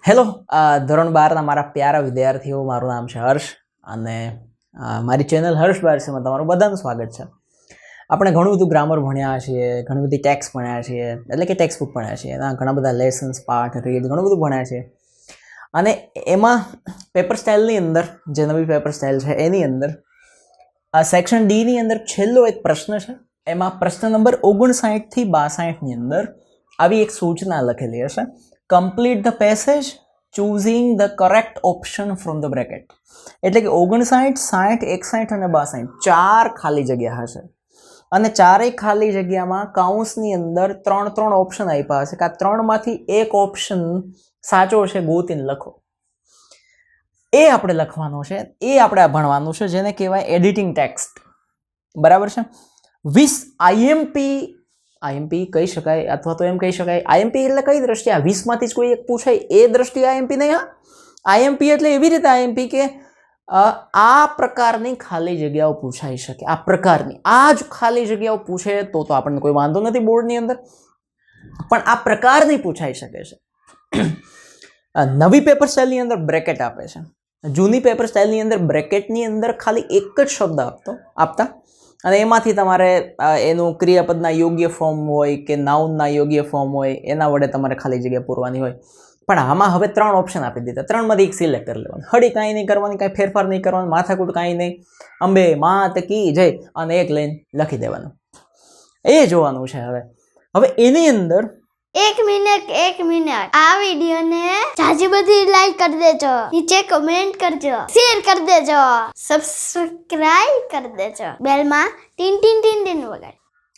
Hello ધોરણ 12ના મારા પ્યારા વિદ્યાર્થીઓ, મારું નામ છે હર્ષ અને મારી ચેનલ હર્ષ બારસીમાં તમારું બધાનું સ્વાગત છે. આપણે ઘણું બધું ગ્રામર ભણ્યા છીએ, ઘણી બધી ટેક્સ્ટ ભણ્યા છીએ, એટલે કે ટેક્સ્ટ બુક ભણ્યા છીએ, એના ઘણા બધા લેસન્સ, પાઠ, રીડ ઘણું બધું ભણ્યા છીએ. અને એમાં પેપર સ્ટાઇલની અંદર જે નવી પેપર સ્ટાઇલ છે એની અંદર સેક્શન ડીની અંદર છેલ્લો એક પ્રશ્ન છે. એમાં પ્રશ્ન નંબર 59 થી 62ની અંદર આવી એક સૂચના લખેલી હશે: complete the passage choosing the correct option from the bracket. એટલે કે 59, 60, 61 અને 62 ચાર ખાલી જગ્યા હશે અને ચારેય ખાલી જગ્યામાં કૌંસની અંદર 3 ઓપ્શન આપ્યા હશે કે આ ત્રણમાંથી એક ઓપ્શન સાચો છે, ગોતીને લખો. એ આપણે લખવાનો છે, એ આપણે ભણવાનું છે, જેને કહેવાય એડિટિંગ ટેક્સ્ટ. બરાબર છે. 20 આઈએમપી કહી શકાય, અથવા તો એમ કહી શકાય આઈએમપી એટલે કઈ દ્રષ્ટિએ? આ 20માંથી જ કોઈ એક પૂછાય એ દ્રષ્ટિએ આઈએમપી નહીં. આઈએમપી એટલે એવી રીતે આઈએમપી કે આ પ્રકારની ખાલી જગ્યાઓ પૂછાઈ શકે, આ પ્રકારની આ જ ખાલી જગ્યાઓ પૂછે તો આપણને કોઈ વાંધો નથી બોર્ડની અંદર, પણ આ પ્રકારની પૂછાઈ શકે છે. નવી પેપર સ્ટાઇલની અંદર બ્રેકેટ આપે છે, જૂની પેપર સ્ટાઇલની અંદર બ્રેકેટની અંદર ખાલી એક જ શબ્દ આપતા અને એમાંથી તમારે એનું ક્રિયાપદના યોગ્ય ફોર્મ હોય કે નાઉનના યોગ્ય ફોર્મ હોય એના વડે તમારે ખાલી જગ્યા પૂરવાની હોય. પણ આમાં હવે 3 ઓપ્શન આપી દીધા, 3માંથી એક સિલેક્ટ કરી લેવાનું. હળી કાંઈ નહીં કરવાની, કાંઈ ફેરફાર નહીં કરવાનું, માથાકૂટ કાંઈ નહીં, અંબે માત કી જય અને એક લાઈન લખી દેવાનું. એ જોવાનું છે. હવે એની અંદર એક મિનિટ આ વિડીયોને જાજી બધી લાઈક કરી દેજો, નીચે કમેન્ટ કરજો, શેર કરી દેજો, સબસ્ક્રાઇબ કરી દેજો, બેલમાં ટીન ટીન ટીન ટીન વગાડ.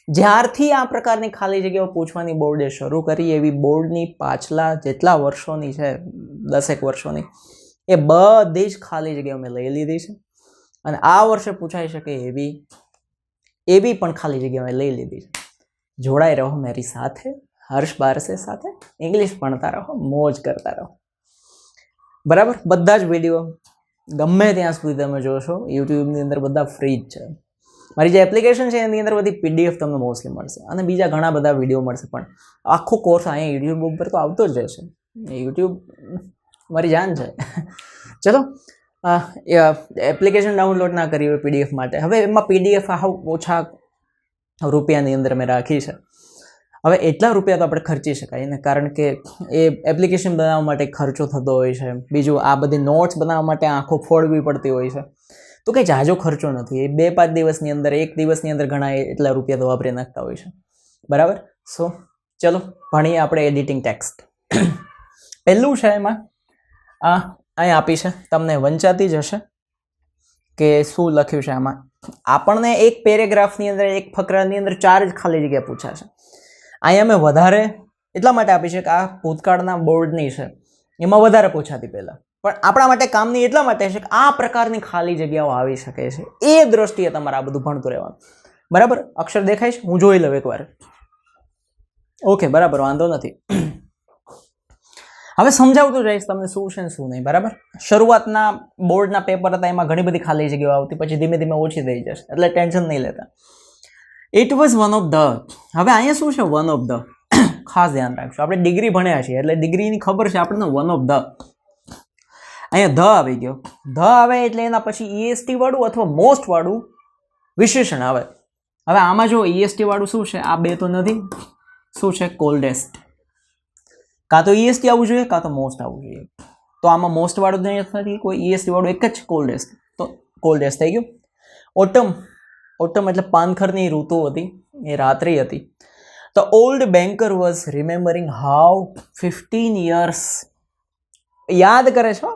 જ્યારથી આ પ્રકારની ખાલી જગ્યાઓ પૂછવાની બોર્ડે શરૂ કરી, એવી બોર્ડની પાછલા જેટલા વર્ષોની છે, 10 વર્ષોની, એ બધી જ ખાલી જગ્યાઓ મેં લઈ લીધી છે. અને આ વર્ષે પૂછાઈ શકે એવી પણ ખાલી જગ્યાઓ મેં લઈ લીધી છે. જોડાઈ રહો મારી સાથે, હર્ષ બારસે સાથે. ઇંગ્લિશ ભણતા રહો, મોજ કરતા રહો. બરાબર. બધા જ વિડીયો ગમે ત્યાં સુધી તમે જોશો, યુટ્યુબની અંદર બધા ફ્રી જ છે. મારી જે એપ્લિકેશન છે એની અંદર બધી PDF તમને મોસ્ટલી મળશે અને બીજા ઘણા બધા વિડીયો મળશે, પણ આખો કોર્સ અહીંયા યુટ્યુબ ઉપર તો આવતો જ રહેશે. યુટ્યુબ મારી જાન છે. ચલો, એપ્લિકેશન ડાઉનલોડ ના કરી હોય PDF માટે, હવે એમાં PDF ઓછા રૂપિયાની અંદર મેં રાખી છે. હવે એટલા રૂપિયા તો આપણે ખર્ચી શકાય ને, કારણ કે એ એપ્લિકેશન બનાવવા માટે ખર્ચો થતો હોય છે. બીજું આ બધી નોટ્સ બનાવવા માટે આંખો ફોડવી પડતી હોય છે, તો કંઈ જાજો ખર્ચો નથી. એ 2-5 દિવસની અંદર, એક દિવસની અંદર ઘણા એટલા રૂપિયા તો વાપરી નાખતા હોય છે. બરાબર. સો ચલો ભણીએ આપણે એડિટિંગ ટેક્સ્ટ. પહેલું છે એમાં અહીં આપી છે, તમને વંચાતી જ હશે કે શું લખ્યું છે આમાં. આપણને એક પેરેગ્રાફની અંદર, એક ફકરાની અંદર 4 જ ખાલી જગ્યા પૂછાશે. અહીંયા મેં વધારે એટલા માટે આપી છે કે આ ભૂતકાળના બોર્ડની છે, એમાં વધારે પૂછાતી પહેલાં, પણ આપણા માટે કામની એટલા માટે છે કે આ પ્રકારની ખાલી જગ્યાઓ આવી શકે છે. એ દ્રષ્ટિએ તમારે આ બધું ભણતું રહેવાનું. બરાબર. અક્ષર દેખાય છે? હું જોઈ લઉં એકવાર. ઓકે, બરાબર, વાંધો નથી. હવે સમજાવતું જઈશ તમને શું છે ને શું નહીં. બરાબર. શરૂઆતના બોર્ડના પેપર હતા એમાં ઘણી બધી ખાલી જગ્યાઓ આવતી, પછી ધીમે ધીમે ઓછી થઈ જશે, એટલે ટેન્શન નહીં લેતા. It was one of the. હવે અહીંયા શું છે? One of the. ખાસ ધ્યાન રાખજો, આપણે ડિગ્રી ભણ્યા છીએ એટલે ડિગ્રીની ખબર છે આપણને. વન ઓફ ધ, અહીંયા ધ આવી ગયો. ધ આવે એટલે એના પછી EST વાળું અથવા મોસ્ટ વાળું વિશેષણ આવે. હવે આમાં જો EST વાળું શું છે? આ બે તો નથી. શું છે? કોલ્ડેસ્ટ. કાં તો EST આવવું જોઈએ, કાં તો મોસ્ટ આવવું જોઈએ. તો આમાં મોસ્ટ વાળું જ નથી, કોઈ EST વાળું એક જ છે, કોલ્ડેસ્ટ. તો કોલ્ડેસ્ટ થઈ ગયું. ઓટમ એટલે પાનખરની ઋતુ હતી, એ રાત્રિ હતી. The old banker was remembering how 15 years, યાદ કરે છો?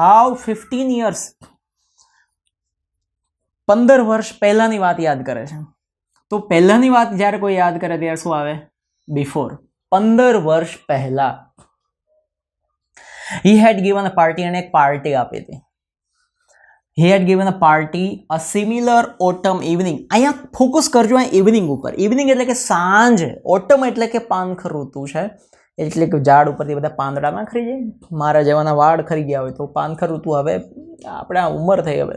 how 15 years, 15 વર્ષ પહેલાની વાત યાદ કરે છે. તો પહેલાની વાત જ્યારે કોઈ યાદ કરે ત્યારે શું આવે? બિફોર. 15 વર્ષ પહેલા. he had given a party, અને એક પાર્ટી આપી હતી. he had given a party a similar autumn evening. અહીંયા ફોકસ કરજો આ ઇવનિંગ ઉપર. ઇવનિંગ એટલે કે સાંજ. ઓટમ એટલે કે પાનખર ઋતુ છે, એટલે કે ઝાડ ઉપરથી બધા પાંદડા ના ખરી જાય. મારા જેવાના વાળ ખરી ગયા હોય તો પાનખર ઋતુ. હવે આપણે આ ઉંમર થઈ હવે.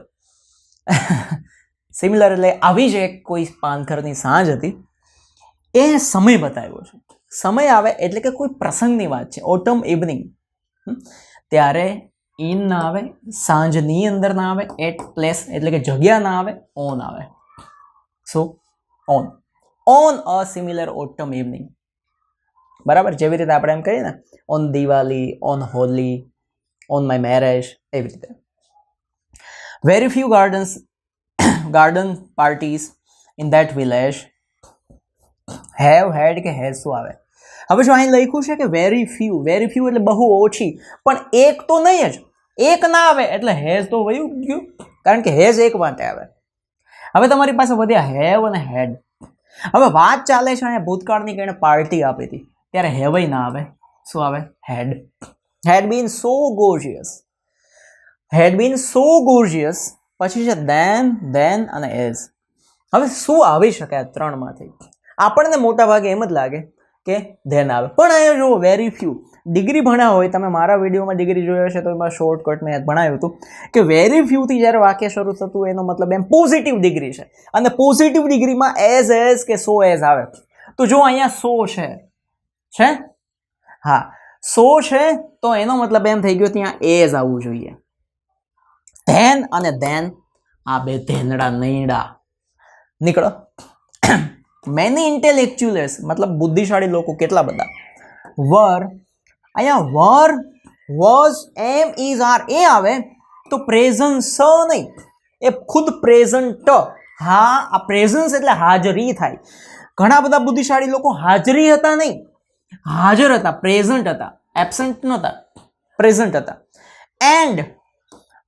સિમિલર એટલે આવી જ એક કોઈ પાનખરની સાંજ હતી. એ સમય બતાવ્યો છે. સમય આવે એટલે કે કોઈ પ્રસંગની વાત છે. Autumn evening. ત્યારે ઇન ના આવે, સાંજની અંદર ના આવે, એટ પ્લેસ એટલે કે જગ્યા ના આવે, ઓન આવે. So on a similar autumn evening. બરાબર, જેવી રીતે આપણે એમ કહીએ ને on Diwali, on Holi, on my marriage, એવી રીતે. Very few garden parties in that village have had કે હેઝ શું આવે. હવે જો અહીં લખ્યું છે કે વેરી ફ્યુ એટલે બહુ ઓછી, પણ એક તો નહીં જ, એક ના આવે એટલે હેઝ તો વયું ગયું, કારણ કે હેઝ એક માટે આવે. હવે તમારી પાસે વધ્યા હેવ અને હેડ. હવે વાત ચાલે છે અહીંયા ભૂતકાળની કે એને પાર્ટી આપી હતી, ત્યારે હેવય ના આવે, શું આવે? હેડ. હેડ બીન સો ગોર્જિયસ. હેડ બીન સો ગોર્જિયસ. પછી છે ધેન અને એઝ. હવે શું આવી શકે આ ત્રણમાંથી? આપણને મોટા ભાગે એમ જ લાગે કે ધેન આવે, પણ અહીંયા જુઓ વેરી ફ્યુ. ડિગ્રી ભણ્યા હોય, તમે મારા વિડીયોમાં ડિગ્રી જોયો હશે તો એમાં શોર્ટકટ મેં ભણાવ્યું હતું કે વેરી ફ્યુથી જ્યારે વાક્ય શરૂ થતું એનો મતલબ એમ પોઝિટિવ ડિગ્રી છે, અને પોઝિટિવ ડિગ્રીમાં એઝ કે સો એઝ આવે. તો જો અહીંયા સો છે, હા સો છે, તો એનો મતલબ એમ થઈ ગયો ત્યાં એઝ આવવું જોઈએ. ધેન અને ધેન આ બે ધેનડા નૈડા નીકળો. મેની ઇન્ટેલેક્ચ્યુઅલ્સ મતલબ બુદ્ધિશાળી લોકો કેટલા બધા. વર, અહીંયા વર, વોઝ, એમ, ઇઝ, આર એ આવે તો પ્રેઝન્ટ સ નહીં, એ ખુદ પ્રેઝન્ટ. હા, આ પ્રેઝન્સ એટલે હાજરી થાય. ઘણા બધા બુદ્ધિશાળી લોકો હાજરી હતા નહીં, હાજર હતા, પ્રેઝન્ટ હતા, એબસન્ટ નહોતા, પ્રેઝન્ટ હતા. એન્ડ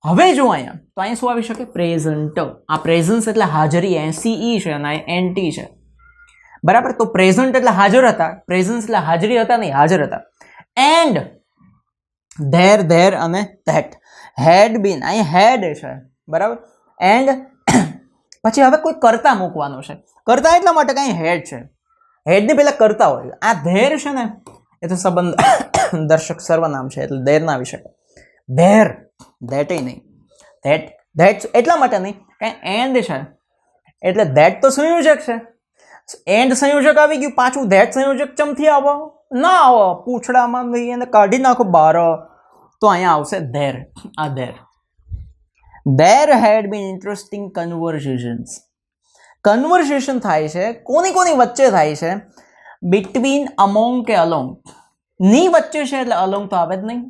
હવે જો અહીંયા તો અહીંયા શું આવી શકે? પ્રેઝન્ટ. આ પ્રેઝન્સ એટલે હાજરી, એનસીઈ છે અને એનટી છે. બરાબર, તો પ્રેઝન્ટ એટલે હાજર હતા, પ્રેઝન્સ એટલે હાજરી હતા નહીં, હાજર હતા. એન્ડ ધેર અને ધેટ હેડ બીન, અહીં હેડ છે, બરાબર. એન્ડ પછી હવે કોઈ કરતા મૂકવાનો છે. કરતા એટલા માટે કઈ હેડ છે, હેડની પહેલા કરતા હોય. આ ધેર છે ને એ તો સંબંધ દર્શક સર્વનામ છે એટલે ધેર ના આવી શકે. ધેર, ધેટ નહીં, ધેટ એટલા માટે નહીં કઈ એન્ડ છે એટલે ધેટ તો સંયોજક છે. એન્ડ સંયોજક આવી ગયું, પાછું ધેટ સંયોજક ચમથી આવો ના આવો, પૂછડામાં એને કાઢી નાખો બહાર, તો અહીંયા આવશે ધેર. આ there. There had been interesting conversations. Conversation થાય છે, કોની વચ્ચે થાય છે? બિટવીન, અમોંગ કે અલોંગ. ની વચ્ચે છે એટલે અલોંગ તો આવે જ નહીં,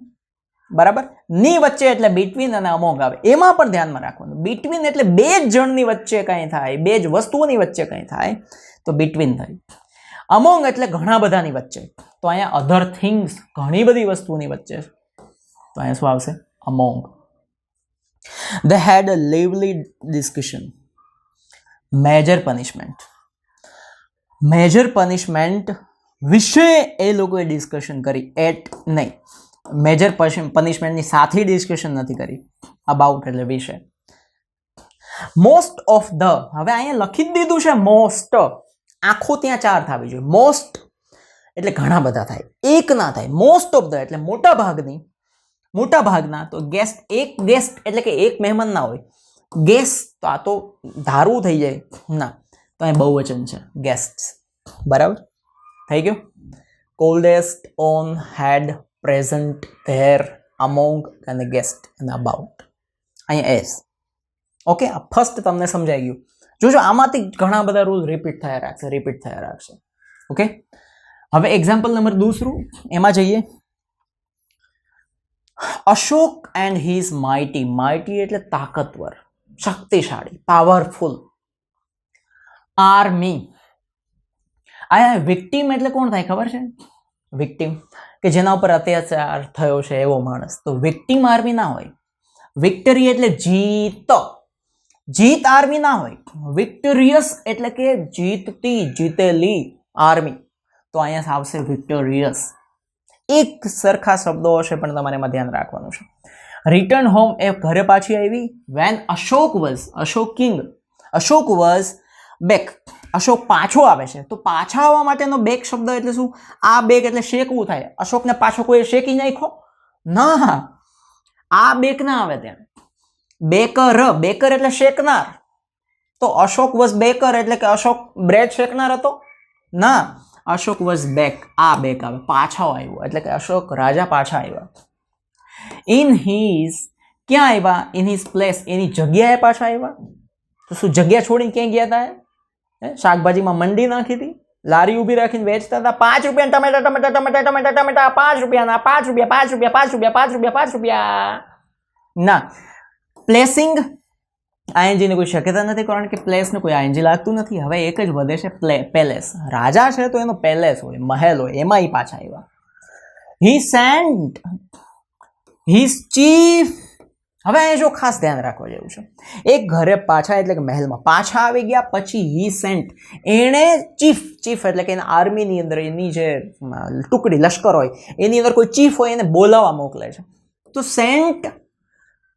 બરાબર. ની વચ્ચે એટલે બિટવીન અને અમોંગ આવે. એમાં પણ ધ્યાનમાં રાખવાનું, બિટવીન એટલે બે જ જણની વચ્ચે કંઈ થાય, બે જ વસ્તુઓની વચ્ચે કંઈ થાય તો બિટવીન થાય. અમોંગ એટલે ઘણા બધાની વચ્ચે, તો અહીંયા અધર થિંગ્સ, ઘણી બધી વસ્તુઓની વચ્ચે, તો અહીંયા શું આવશે? Among. They had a lively discussion. Major punishment. Major punishment વિશે એ લોકોએ ડિસ્કશન કરી, એટ નહીં. મેજર પનિશમેન્ટની સાથે ડિસ્કશન નથી કરી, અબાઉટ એટલે વિશે. મોસ્ટ ઓફ ધ, હવે અહીંયા લખી જ દીધું છે મોસ્ટ, આખું ત્યાં 4 થવી જોઈએ. મોસ્ટ એટલે ઘણા બધા થાય, એક ના થાય. મોસ્ટ ઓફ ધ એટલે મોટા ભાગના, તો ગેસ્ટ, એક ગેસ્ટ એટલે કે એક મહેમાન ના હોય. ગેસ્ટ તો આ તો ધારવું થઈ જાય ના, તો અહીં બહુવચન છે, ગેસ્ટ. બરાબર થઈ ગયું. Coldest, on, had, present, there, among અને ગેસ્ટ અને અબાઉટ. અહીંયા એસ. ઓકે, આ ફર્સ્ટ તમને સમજાઈ ગયું. જોજો આમાંથી ઘણા બધા રૂલ રિપીટ થયા રાખશે. ઓકે, હવે એક્ઝામ્પલ નંબર 2 એમાં જઈએ. Ashok and his mighty. Mighty એટલે તાકતવર, શક્તિશાળી, પાવરફુલ. આર્મી. આ વિક્ટીમ એટલે કોણ થાય ખબર છે? વિક્ટીમ કે જેના ઉપર અત્યાચાર થયો છે એવો માણસ, તો વિક્ટીમ આર્મી ના હોય. વિક્ટરી એટલે જીત આર્મી ના હોય. વિક્ટોરિયસ એટલે કે જીતેલી આર્મી, તો અહીંયા આવશે વિક્ટોરિયસ. એક સરખા શબ્દો હશે પણ તમારે એમાં ધ્યાન રાખવાનું છે. રિટર્ન હોમ એ ઘરે પાછી આવી. When Ashok was back. Ashok પાછો આવે છે, તો પાછા આવવા માટેનો બેક શબ્દ એટલે શું? આ બેક એટલે શેકવું થાય. અશોકને પાછો કોઈ શેકી નાખો ના, આ બેક ના આવે ત્યાં. બેકર એટલે શેકનાર, તો અશોક વોઝ બેકર એટલે કે અશોક બ્રેડ શેકનાર હતો ના. અશોક વોઝ બેક, આ બેક આવે, પાછો આવ્યો એટલે કે અશોક રાજા પાછા આવ્યા. ઇન હિઝ ક્યાં આવ્યા? ઇન હિઝ પ્લેસ, એની જગ્યાએ પાછા આવ્યા. તો શું જગ્યા છોડીને ક્યાં ગયા હતા? શાકભાજીમાં મંડી નાખી હતી, લારી ઊભી રાખીને વેચતા હતા. 5 રૂપિયા ટમેટા ટમેટા ટમેટા ટમેટા ટમેટા 5 રૂપિયાના, 5 રૂપિયા 5 રૂપિયા 5 રૂપિયા 5 રૂપિયા 5 રૂપિયા. ના, પ્લેસિંગ આઈએનજી ની કોઈ શક્યતા નથી, કારણ કે પ્લેસ ને કોઈ આઈએનજી લાગતું નથી. હવે એક જ વધે છે, પેલેસ. રાજા છે તો એનો પેલેસ હોય, મહેલ હોય, એમાં પાછા આવ્યા. હી સેન્ટ હિઝ ચીફ. હવે અહીંયા જો ખાસ ધ્યાન રાખવા જેવું છે, એક ઘરે પાછા એટલે કે મહેલમાં પાછા આવી ગયા પછી હી સેન્ટ, એણે ચીફ એટલે કે એના આર્મીની અંદર એની જે ટુકડી લશ્કર હોય એની અંદર કોઈ ચીફ હોય એને બોલાવવા મોકલે છે. તો સેન્ટ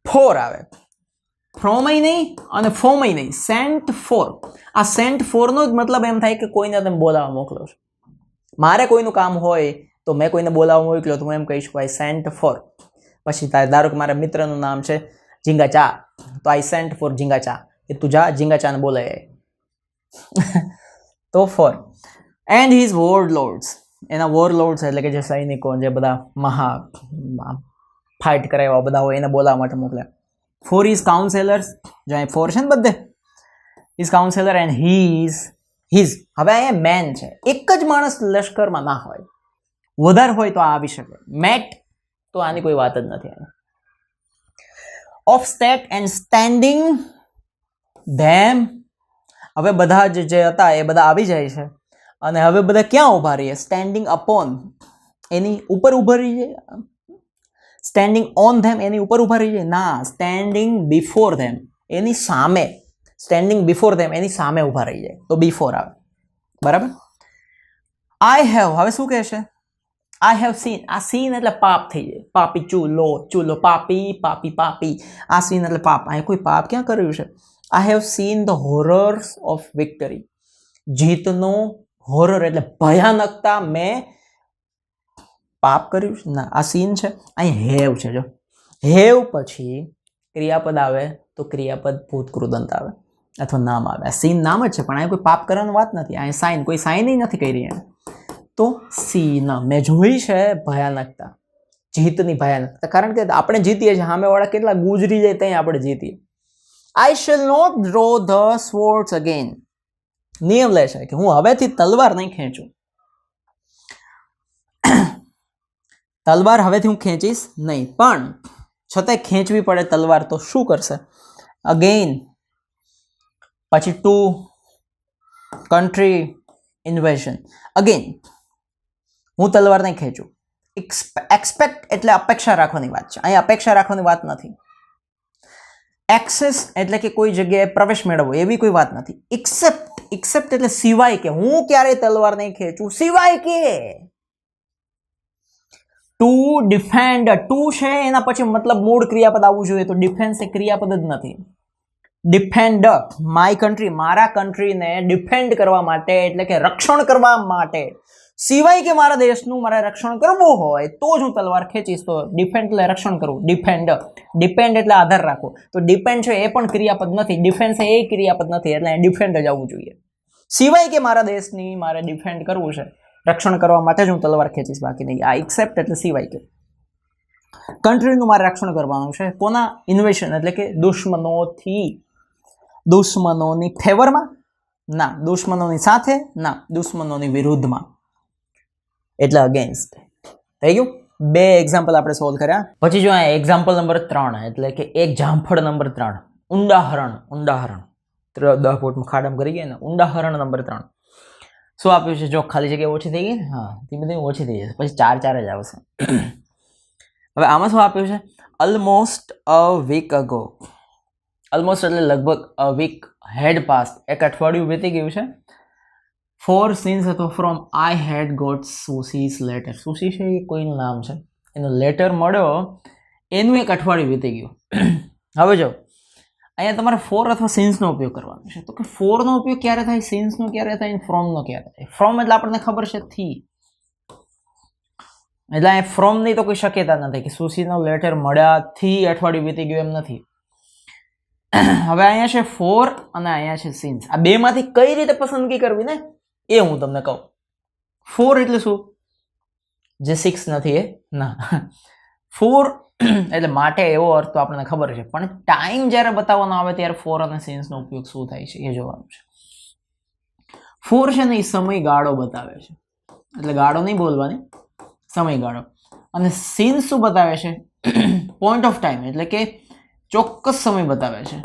ફોર આવે, ફ્રોમય નહીં અને ફોમય નહીં, સેન્ટ ફોર. આ સેન્ટ ફોરનો જ મતલબ એમ થાય કે કોઈને તમે બોલાવવા મોકલો છો. મારે કોઈનું કામ હોય તો મેં કોઈને બોલાવવા મોકલ્યો તો હું એમ કહીશ ભાઈ સેન્ટ ફોર. પછી ધારો કે મારા મિત્રનું નામ છે ઝીંગા ચા, તો આઈ સેન્ટ ફોર ઝીંગા ચા, કે તું જા ઝીંગા ચાને બોલાય. તો ફોર. એન્ડ હિઝ વોરલોર્ડ્સ, એના વોરલોર્ડ્સ એટલે કે જે સૈનિકો જે બધા ફાઇટ કરે એવા બધા હોય એને બોલાવવા માટે મોકલ્યા. ફોર ઇઝ કાઉન્સેલર્સ, જો અહીં ફોર છે ને બધે, ઇઝ કાઉન્સેલર એન્ડ હિઝ. હવે અહીંયા મેન છે, એક જ માણસ લશ્કરમાં ના હોય, વધારે હોય તો આ આવી શકે. મેટ તો આની કોઈ વાત જ નથી. ઓફ સ્ટેટ એન્ડ સ્ટેન્ડિંગ ધેમ. હવે બધા જે હતા એ બધા આવી જાય છે અને હવે બધા ક્યાં ઉભા રહીએ? સ્ટેન્ડિંગ અપોન, એની ઉપર ઉભા રહી જાય. સ્ટેન્ડિંગ ઓન ધેમ, એની ઉપર ઉભા રહી જાય ના, સ્ટેન્ડિંગ બિફોર ધેમ, એની સામે. સ્ટેન્ડિંગ બિફોર ધેમ, એની સામે ઉભા રહી જાય તો બિફોર આવે. બરાબર. આઈ હેવ, હવે શું કહે છે? I have scene. આ સીન એટલે પાપ થઈ જાય. પાપી ચૂલો, ચૂલો પાપી, પાપી પાપી. આ સીન એટલે પાપ. અહીં કોઈ પાપ ક્યાં કર્યું છે? I have seen the horrors of victory. જીતનો હોરર એટલે ભયાનકતા મેં પાપ કર્યું છે ના, આ સીન છે. અહીં હેવ છે. જો હેવ પછી ક્રિયાપદ આવે તો ક્રિયાપદ ભૂતકૃદંત આવે અથવા નામ આવે. આ સીન નામ જ છે પણ અહીં કોઈ પાપ કરવાની વાત નથી. અહીં સાઇન, કોઈ સાઇન નથી કરી એને. તો સીન મેં જોઈ છે ભયાનકતા, જીતની ભયાનકતા, કારણ કે આપણે જીતીએ છીએ, સામેવાળા કેટલા ગુજરી જાય ત્યાં આપણે જીતીએ. I shall not draw the swords again. નિયમ લે છે કે હું હવેથી તલવાર નહીં ખેંચું. તલવાર હવેથી હું ખેંચીશ નહીં, પણ છતાંય ખેંચવી પડે તલવાર તો શું કરશે? અગેન, પછી ટુ કન્ટ્રી ઇન્વેઝન. અગેન હું તલવાર નહીં ખેંચું. એક્સપેક્ટ એટલે અપેક્ષા રાખવાની વાત છે, અહીં અપેક્ષા રાખવાની વાત નથી. એક્સેસ એટલે કે કોઈ જગ્યાએ પ્રવેશ મેળવવો એવી કોઈ વાત નથી. એક્સેપ્ટ એટલે સિવાય કે, હું ક્યારેય તલવાર નહીં ખેંચું સિવાય કે. ટુ ડિફેન્ડ, ટુ છે એના પછી મતલબ મૂળ ક્રિયાપદ આવવું જોઈએ, તો ડિફેન્સ એ ક્રિયાપદ જ નથી. ડિફેન્ડ માય કન્ટ્રી, મારા કન્ટ્રીને ડિફેન્ડ કરવા માટે એટલે કે રક્ષણ કરવા માટે, સિવાય કે મારા દેશનું મારે રક્ષણ કરવું હોય તો જ હું તલવાર ખેંચીશ. તો ડિફેન્ડ એટલે રક્ષણ કરવું. ડિપેન્ડ એટલે આધાર રાખવો. તો ડિપેન્ડ છે એ પણ ક્રિયાપદ નથી, ડિફેન્સ એ ક્રિયાપદ નથી, એટલે ડિફેન્ડ જ આવવું જોઈએ. સિવાય કે મારા દેશની મારે ડિફેન્ડ કરવું છે, રક્ષણ કરવા માટે જ હું તલવાર ખેંચીશ, બાકી નહીં. આ એક્સેપ્ટ એટલે સિવાય કે. કન્ટ્રીનું મારે રક્ષણ કરવાનું છે. કોના? ઇન્વેશન એટલે કે દુશ્મનોથી. દુશ્મનોની ફેવરમાં ના, દુશ્મનોની સાથે ના, દુશ્મનોની વિરુદ્ધમાં, એટલે અગેન્સ્ટ. થઈ ગયું. 2 એક્ઝામ્પલ આપણે સોલ્વ કર્યા. પછી જો આ એક્ઝામ્પલ નંબર 3 એટલે કે એક જામફળ નંબર 3, ઉંડાહરણ. 10 ફૂટમાં ખાડામાં કરી ગયા ને, ઉંડાહરણ નંબર 3 શું આપ્યું છે? જો ખાલી જગ્યા ઓછી થઈ ગઈ ને, હા ધીમે ધીમે ઓછી થઈ જશે, પછી 4 જ આવશે. હવે આમાં શું આપ્યું છે? Almost a week ago. Almost એટલે લગભગ અ વીક હેડ પાસ, એક અઠવાડિયું વીતી ગયું છે. ફોર સિન્સ હતો from I had got Susie's letter. Susie છે એ કોઈનું નામ છે, એનો લેટર મળ્યો, એનું એક અઠવાડિયું વીતી ગયું. હવે જો અહીંયા તમારે ફોર અથવા સિન્સનો ઉપયોગ કરવાનો છે. તો કે ફોરનો ઉપયોગ ક્યારે થાય, સિન્સનો ક્યારે થાય, ફ્રોમનો ક્યારે થાય? ફ્રોમ એટલે આપણને ખબર છે થી, એટલે અહીંયા ફ્રોમની તો કોઈ શક્યતા નથી કે સુશીનો લેટર મળ્યાથી અઠવાડિયું વીતી ગયું, એમ નથી. હવે અહીંયા છે ફોર અને અહીંયા છે સિન્સ. આ બેમાંથી કઈ રીતે પસંદગી કરવી ને એ હું તમને કહું. ફોર એટલે શું? જે 6 નથી એ ના. ફોર એટલે માટે એવો અર્થ તો આપણને ખબર છે, પણ ટાઈમ જ્યારે બતાવવાનો આવે ત્યારે ફોર અને સિન્સનો ઉપયોગ શું થાય છે એ જોવાનું છે. ફોર છે ને એ સમયગાળો બતાવે છે, એટલે ગાળો નહીં બોલવાની, સમયગાળો. અને સિન્સ શું બતાવે છે? પોઈન્ટ ઓફ ટાઈમ, એટલે કે ચોક્કસ સમય બતાવે છે,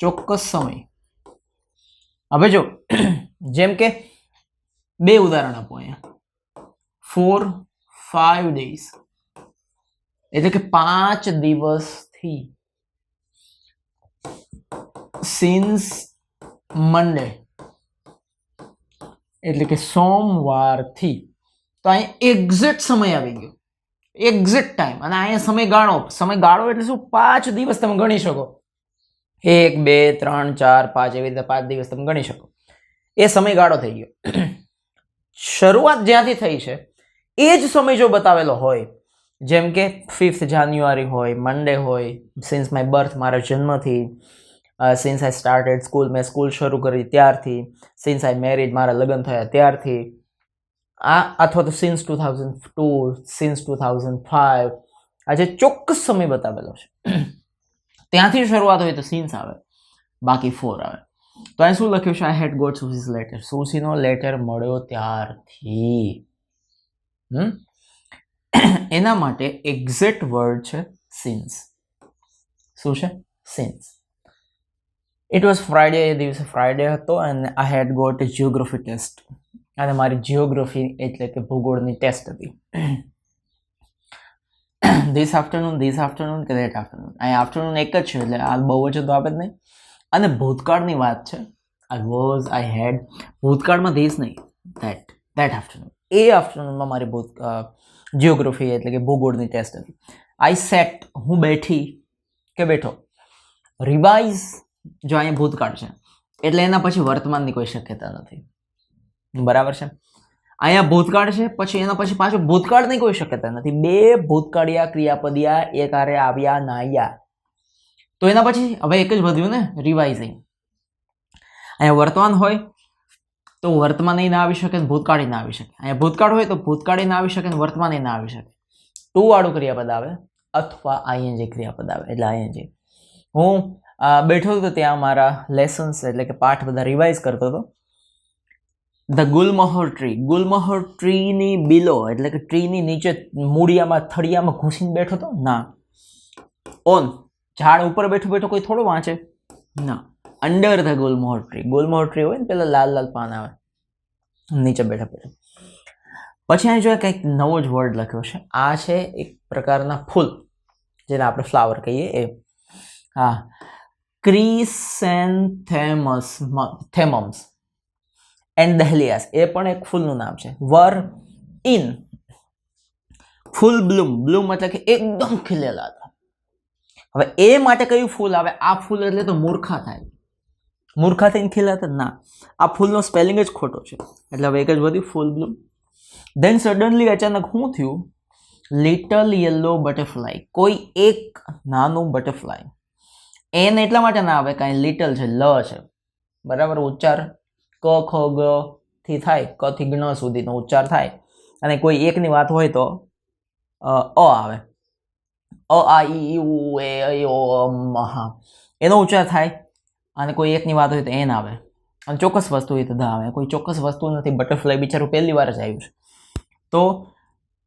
ચોક્કસ સમય. હવે જો જેમ કે બે ઉદાહરણ આપો અહીંયા, 4-5 days, એટલે કે 5 દિવસથી. સિન્સ મંડે, એટલે કે સોમવારથી. તો અહીંયા એક્ઝેક્ટ સમય આવી ગયો, એક્ઝેક્ટ ટાઈમ. અને અહીંયા સમયગાળો એટલે શું? 5 દિવસ તમે ગણી શકો, 1 2 3 4 5, એવી રીતે 5 દિવસ તમે ગણી શકો. એ સમયગાળો થઈ ગયો. શરૂઆત જ્યાંથી થઈ છે એ જ સમય જો બતાવેલો હોય, જેમ કે 5th જાન્યુઆરી હોય, મંડે હોય, સિન્સ માય બર્થ, મારા જન્મથી, સિન્સ આઈ સ્ટાર્ટેડ સ્કૂલ, મેં સ્કૂલ શરૂ કરી ત્યારથી, સિન્સ આઈ મેરીડ, મારા લગ્ન થયા ત્યારથી, અથવા તો સિન્સ 2002, સિન્સ 2005, આ જે ચોક્કસ સમય બતાવેલો છે ત્યાંથી શરૂઆત હોય તો સિન્સ આવે, બાકી 4 આવે. તો અહીં શું લખ્યું છે? આઈ હેડ ગોટ સુઝીસ લેટર, સુઝીનો લેટર મળ્યો ત્યારથી. એના માટે એક્ઝેક્ટ વર્ડ છે સિન્સ. શું છે? સિન્સ. ઇટ વોઝ ફ્રાઈડે, એ દિવસે ફ્રાઈડે હતો, અને આઈ had got A geography test, અને મારી જિયોગ્રાફી એટલે કે ભૂગોળની ટેસ્ટ હતી. ધીસ આફ્ટરનૂન કે ધેટ આફ્ટરનૂન, અહીં આફ્ટરનૂન એક જ છે, એટલે આ બહુ જ તો આપે જ નહીં. અને ભૂતકાળની વાત છે, આઈ હેડ, ભૂતકાળમાં ધીસ નહીં, ધેટ આફ્ટરનૂન, એ આફ્ટરનૂનમાં મારી જિયોગ્રાફી એટલે કે ભૂગોળની ટેસ્ટ હતી. આઈ સેટ, હું બેઠી કે બેઠો. રિવાઇઝ, જો અહીંયા ભૂતકાળ છે એટલે એના પછી વર્તમાનની કોઈ શક્યતા નથી, બરાબર છે. અહીંયા ભૂતકાળ છે, પછી એના પછી પાછું ભૂતકાળની કોઈ શક્યતા નથી. બે ભૂતકાળિયા ક્રિયાપદિયા એક હારે આવ્યા નાયા, તો એના પછી હવે એક જ વધ્યું ને, રિવાઇઝિંગ. અહીંયા વર્તમાન હોય તો વર્તમાન ના આવી શકે, ભૂતકાળી ના આવી શકે. અહીંયા ભૂતકાળ હોય તો ભૂતકાળી ના આવી શકે, વર્તમાન ના આવી શકે. 2 વાળું ક્રિયાપદ આવે અથવા આઈએનજી ક્રિયાપદ આવે, એટલે આઈએનજી. હું બેઠો હતો ત્યાં મારા લેસન્સ એટલે કે પાઠ બધા રિવાઇઝ કરતો હતો. ધ ગુલમહોર ટ્રીની બિલો એટલે કે ટ્રીની નીચે મૂળિયામાં થળિયામાં ઘૂસીને બેઠો હતો ના. ઓન ઝાડ ઉપર બેઠો બેઠો કોઈ થોડો વાંચે ના. અંડર ધ ગુલમહોર ટ્રી હોય ને પેલા લાલ લાલ પાન આવે નીચે બેઠા બેઠા. પછી અહીં જોઈએ કંઈક નવો જ વર્ડ લખ્યો છે. આ છે એક પ્રકારના ફૂલ જેને આપણે ફ્લાવર કહીએ એ. હા, ક્રિસેન્થેમમ્સ એન્ડ દહલિયાસ, એ પણ એક ફૂલનું નામ છે. વર ઇન ફૂલ બ્લૂમ એટલે કે એકદમ ખીલેલા હતા. હવે એ માટે કયું ફૂલ આવે? આ ફૂલ એટલે તો મૂર્ખા થાય, મૂર્ખા થઈને ખીલાતા ના. આ ફૂલનો સ્પેલિંગ જ ખોટો છે, એટલે હવે એક જ વધ્યું, ફૂલ બ્લૂમ. ધેન સડનલી અચાનક શું થયું? લિટલ યલો બટરફ્લાય, કોઈ એક નાનું બટરફ્લાય. એને એટલા માટે ના આવે કાંઈ લિટલ છે, લ છે, બરાબર. ઉચ્ચાર ક ખ ગ થી થાય, ક થી જ્ઞ સુધીનો ઉચ્ચાર થાય, અને કોઈ એકની વાત હોય તો અ આવે, અ આ ઈ ઉ એ ઓ હા, એનો ઉચ્ચાર થાય. અને કોઈ એકની વાત હોય તો એન આવે, અને ચોક્કસ વસ્તુ હોય તો ધ આવે. કોઈ ચોક્કસ વસ્તુ નથી, બટરફ્લાય બિચારું પહેલી વાર જ આવ્યું છે, તો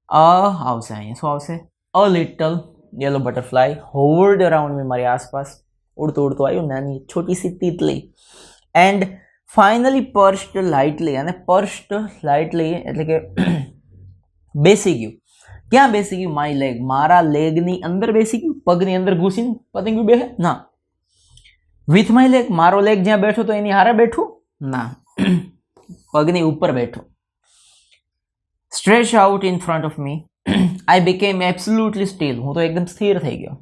આવશે. અહીંયા શું આવશે? A little yellow butterfly Howard around મી, મારી આસપાસ ઉડતું ઉડતું આવ્યું, નાની છોટી સી તીતલી. એન્ડ ફાઇનલી પર્સ્ડ લાઇટલી, અને પર્સ્ડ લાઇટલી એટલે કે બેસી ગયું. ક્યાં બેસી ગયું? માય લેગ, મારા લેગની અંદર બેસી ગયું, પગની અંદર ઘૂસીને પતંગ બેસે ના. વિથ માય લેગ, મારો લેગ જ્યાં બેઠો તો એની હારે બેઠું ના, પગની ઉપર બેઠો. Stretch out in front of me, I became absolutely steel, હું તો એકદમ સ્થિર થઈ ગયો.